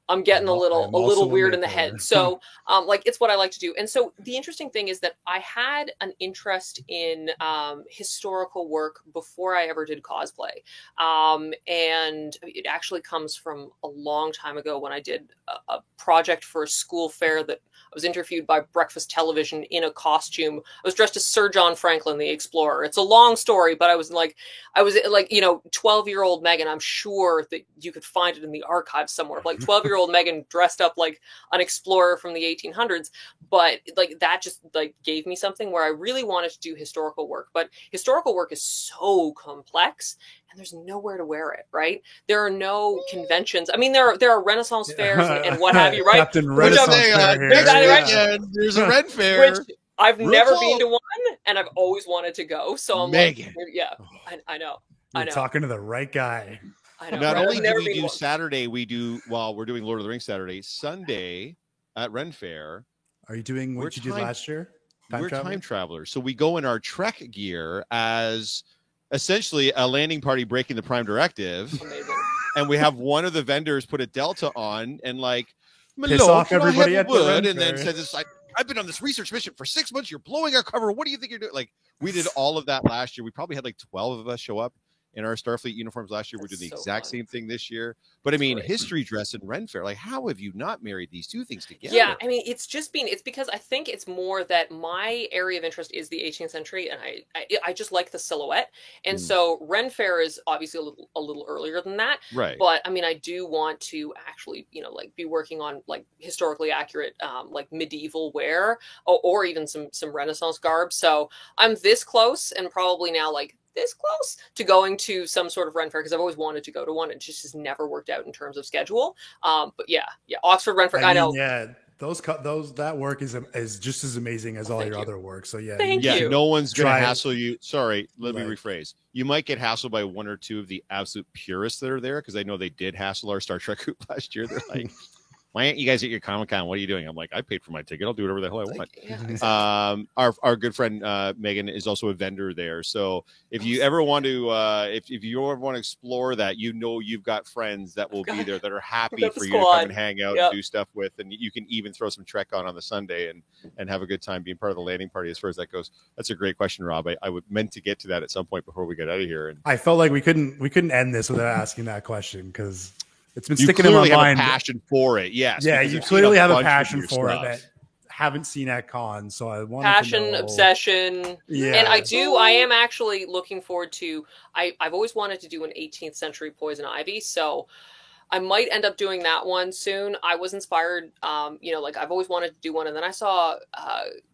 I'm getting a little weird in the head. So, it's what I like to do. And so the interesting thing is that I had an interest in historical work before I ever did cosplay. And it actually comes from a long time ago when I did a project for a school fair that I was interviewed by Breakfast Television in a costume. I was dressed as Sir John Franklin, the explorer. It's a long story, but I was 12-year-old Megan. I'm sure that you could find it in the archives somewhere. Like 12-year-old 12-year-old Megan dressed up like an explorer from the 1800s. But like that just like gave me something where I really wanted to do historical work. But historical work is so complex, and there's nowhere to wear it, right? There are no conventions. I mean, there are Renaissance fairs and what have you, right? Captain Renaissance Fair here. Next weekend, there's a Red Fair. Which I've Real never talk. been to one, and I've always wanted to go. So I'm Megan. like, yeah, I know. You're talking to the right guy. I know. Not right? only I've do never we been do to one. Saturday, we do while we're doing Lord of the Rings Saturday, Sunday at Ren Fair. Are you doing We're what you did time- last year? We're traveling? time travelers, so we go in our Trek gear as essentially a landing party breaking the Prime Directive, Amazing. and we have one of the vendors put a Delta on and like Piss "Hello, off can I everybody have at a the wood?" Ren and then Fair. says it's like, I've been on this research mission for 6 months. You're blowing our cover. What do you think you're doing? Like we did all of that last year. We probably had like 12 of us show up in our Starfleet uniforms last year. We're That's doing the so exact fun. same thing this year. But I mean, great. history dress and Ren Fair. Like, how have you not married these two things together? Yeah, I mean, it's because I think it's more that my area of interest is the 18th century, and I just like the silhouette. And Mm. so Ren Fair is obviously a little earlier than that. Right. But I mean, I do want to actually, like be working on like historically accurate, like medieval wear or even some Renaissance garb. So I'm this close, and probably now like this close to going to some sort of Ren Fair because I've always wanted to go to one. It just has never worked out in terms of schedule. But yeah, Oxford Ren Fair. I know. Yeah, that work is just as amazing as all Thank your you. other work. So yeah, Thank Yeah, you. no one's going to Try it. hassle you. Sorry, let me Right. rephrase. You might get hassled by one or two of the absolute purists that are there because I know they did hassle our Star Trek group last year. They're like, why aren't you guys at your Comic-Con? What are you doing? I'm like, I paid for my ticket. I'll do whatever the hell I want. Yeah, exactly. Our good friend Megan is also a vendor there. So if you ever want to if you ever want to explore that, you've got friends that will be there that are happy got the for you to squad. come and hang out Yep. and do stuff with, and you can even throw some Trek on the Sunday and have a good time being part of the landing party as far as that goes. That's a great question, Rob. I would meant to get to that at some point before we get out of here. And I felt like we couldn't end this without asking that question because it's been you sticking in my clearly have mind. a passion for it. Yes. Yeah, because you I've seen clearly have a bunch of passion your for stuff. it that haven't seen at con. So I wanted Passion, to know. obsession. Yeah, And I am actually looking forward to, I've always wanted to do an 18th century Poison Ivy. So I might end up doing that one soon. I was inspired, like I've always wanted to do one. And then I saw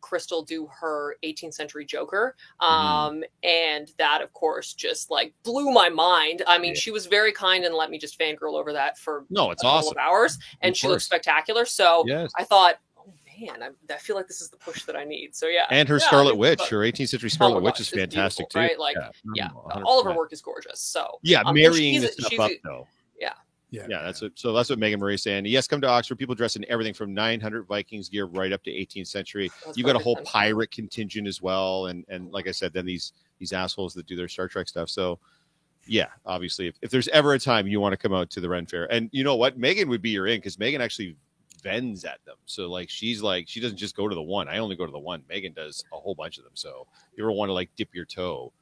Crystal do her 18th century Joker. And that, of course, just like blew my mind. I mean, she was very kind and let me just fangirl over that for No, it's a couple awesome. of hours. And Of she looks course. spectacular. So Yes. I thought, oh man, I feel like this is the push that I need. So yeah. And her Yeah, Scarlet I mean, Witch, but- her 18th century Scarlet my Witch gosh, is it's fantastic beautiful, too. right? Like, Yeah, all of her 100%. work is gorgeous. So Yeah, and marrying she's the a- stuff she's up a- though. yeah. That's it. So that's what Megan Murray is saying. Yes, come to Oxford. People dress in everything from 900 Vikings gear right up to 18th century. That's You got a perfect whole then. pirate contingent as well, and like I said, then these assholes that do their Star Trek stuff. So yeah, obviously, if there's ever a time you want to come out to the Ren Fair, and you know what, Megan would be your in because Megan actually vends at them. So like she doesn't just go to the one. I only go to the one. Megan does a whole bunch of them. So if you ever want to like dip your toe,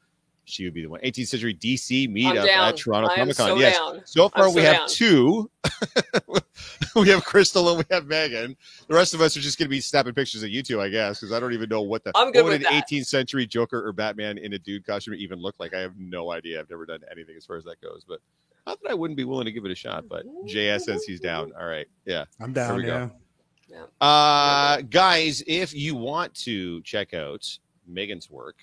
she would be the one. 18th century DC meetup down. at Toronto I am Comic Con. so Yes. down. So far I'm we so have down. two. We have Crystal and we have Megan. The rest of us are just going to be snapping pictures of you two, I guess, because I don't even know what I'm good what would with an that. 18th century Joker or Batman in a dude costume even look like. I have no idea. I've never done anything as far as that goes, but not that I wouldn't be willing to give it a shot. But JS says he's down. All right, yeah. I'm There down. we go. Yeah. Guys, if you want to check out Megan's work,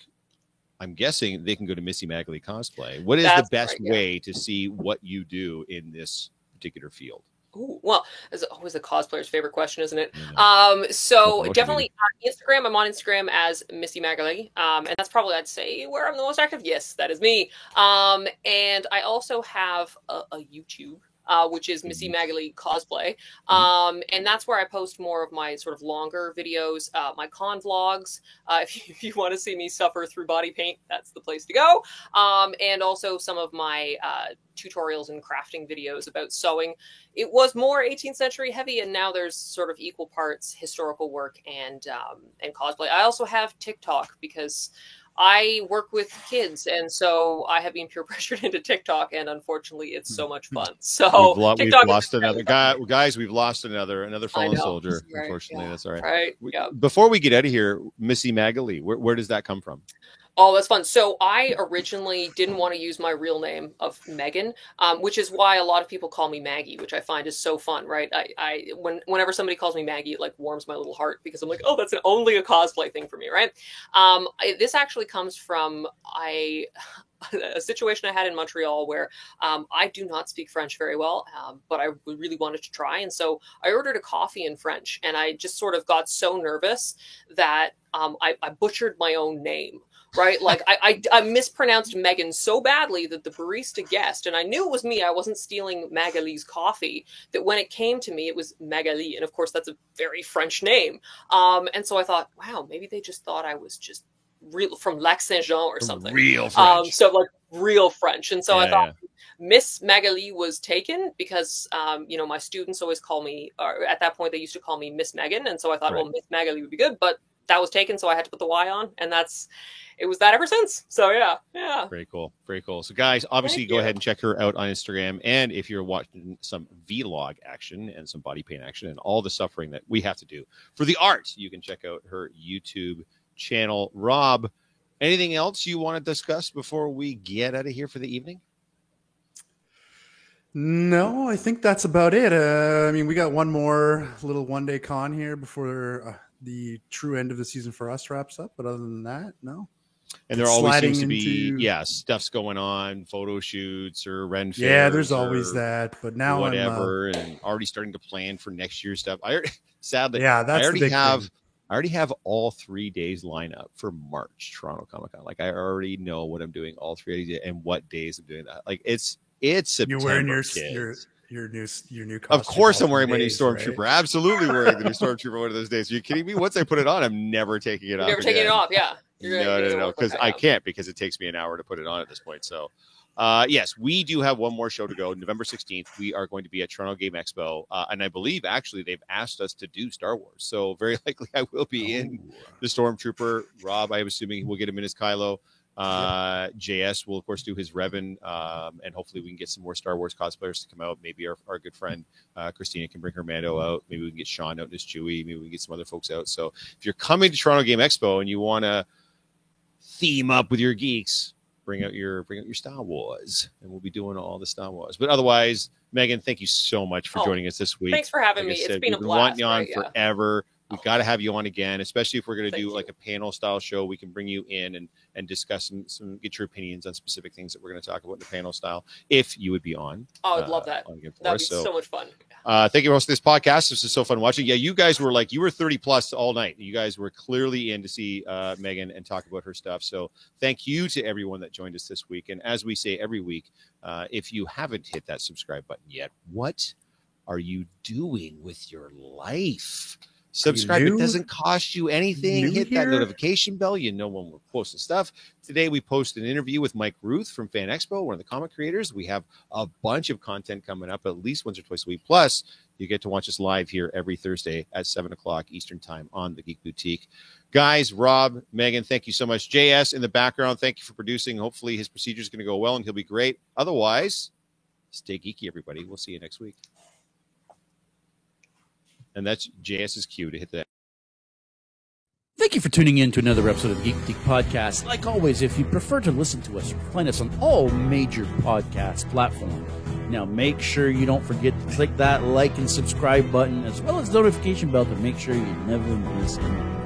I'm guessing they can go to Missy Magley Cosplay. What is That's the best right, yeah. way to see what you do in this particular field? Ooh, well, it's always a cosplayer's favorite question, isn't it? I So Social definitely Instagram. I'm on Instagram as Missy Magley, and that's probably, I'd say, where I'm the most active. Yes, that is me. And I also have a YouTube. Which is Missy Magley Cosplay. And that's where I post more of my sort of longer videos, my con vlogs. If you want to see me suffer through body paint, that's the place to go. And also some of my tutorials and crafting videos about sewing. It was more 18th century heavy, and now there's sort of equal parts historical work and cosplay. I also have TikTok because I work with kids, and so I have been peer pressured into TikTok, and unfortunately, it's so much fun. So we've TikTok lost is another guy, guys. We've lost another I fallen know. soldier. Right, Unfortunately, yeah. that's all right. right. Yeah. Before we get out of here, Missy Magley, where does that come from? Oh, that's fun. So I originally didn't want to use my real name of Megan, which is why a lot of people call me Maggie, which I find is so fun, right? Whenever somebody calls me Maggie, it like warms my little heart because I'm like, oh, that's only a cosplay thing for me, right? This actually comes from a situation I had in Montreal where I do not speak French very well, but I really wanted to try. And so I ordered a coffee in French, and I just sort of got so nervous that I butchered my own name. Right, like I mispronounced Megan so badly that the barista guessed, and I knew it was me. I wasn't stealing Magali's coffee. That when it came to me, it was Magali, and of course that's a very French name. And so I thought, wow, maybe they just thought I was just real from Lac Saint Jean or something. Real French. So like real French, and so I thought Miss Magali was taken because my students always call me, or at that point they used to call me Miss Megan, and so I thought, well, Miss Magali would be good, but that was taken, so I had to put the Y on, and it was that ever since. So yeah. Very cool. So guys, obviously go ahead and check her out on Instagram. And if you're watching some vlog action and some body paint action and all the suffering that we have to do for the art, you can check out her YouTube channel. Rob, anything else you want to discuss before we get out of here for the evening? No, I think that's about it. We got one more little one-day con here before the true end of the season for us wraps up. But other than that, no. And there always seems to be, stuff's going on, photo shoots or Ren fairs. Yeah, there's always that. But now whatever, and already starting to plan for next year's stuff. Sadly, I already have all 3 days lined up for March Toronto Comic Con. Like I already know what I'm doing all 3 days and what days I'm doing that. Like it's September. You're wearing your new costume. Of course I'm wearing my new Stormtrooper. Right? Absolutely wearing the new Stormtrooper one of those days. Are you kidding me? Once I put it on, I'm never taking it off. Never taking it off, yeah. No, because I can't, because it takes me an hour to put it on at this point. So yes, we do have one more show to go. November 16th, we are going to be at Toronto Game Expo. And I believe actually they've asked us to do Star Wars. So very likely I will be in the Stormtrooper. Rob, I'm assuming we'll get him in his Kylo. JS will of course do his Revan, and hopefully we can get some more Star Wars cosplayers to come out. Maybe our good friend Christina can bring her Mando out. Maybe we can get Sean out in his Chewie. Maybe we can get some other folks out. So if you're coming to Toronto Game Expo and you want to theme up with your geeks, bring out your Star Wars, and we'll be doing all the Star Wars. But otherwise, Megan, thank you so much for joining us this week. Thanks for having me. It's been a blast. We've been wanting you on forever. We've got to have you on again, especially if we're going to do like a panel style show. We can bring you in and discuss some get your opinions on specific things that we're going to talk about in the panel style. If you would be on, I'd love that. That'd be so much fun. Thank you for hosting this podcast. This is so fun watching. Yeah, you guys were 30 plus all night. You guys were clearly in to see Megan and talk about her stuff. So thank you to everyone that joined us this week. And as we say every week, if you haven't hit that subscribe button yet, what are you doing with your life? Subscribe. It doesn't cost you anything. Hit that notification bell. You know when we're posting stuff. Today, we posted an interview with Mike Ruth from Fan Expo, one of the comic creators. We have a bunch of content coming up at least once or twice a week. Plus, you get to watch us live here every Thursday at 7 o'clock Eastern time on the Geek Boutique. Guys, Rob, Megan, thank you so much. JS in the background, thank you for producing. Hopefully, his procedure is going to go well and he'll be great. Otherwise, stay geeky, everybody. We'll see you next week. And that's JS's cue to hit that. Thank you for tuning in to another episode of Geek Boutique Podcast. Like always, if you prefer to listen to us, you can find us on all major podcast platforms. Now, make sure you don't forget to click that like and subscribe button, as well as the notification bell to make sure you never miss anything.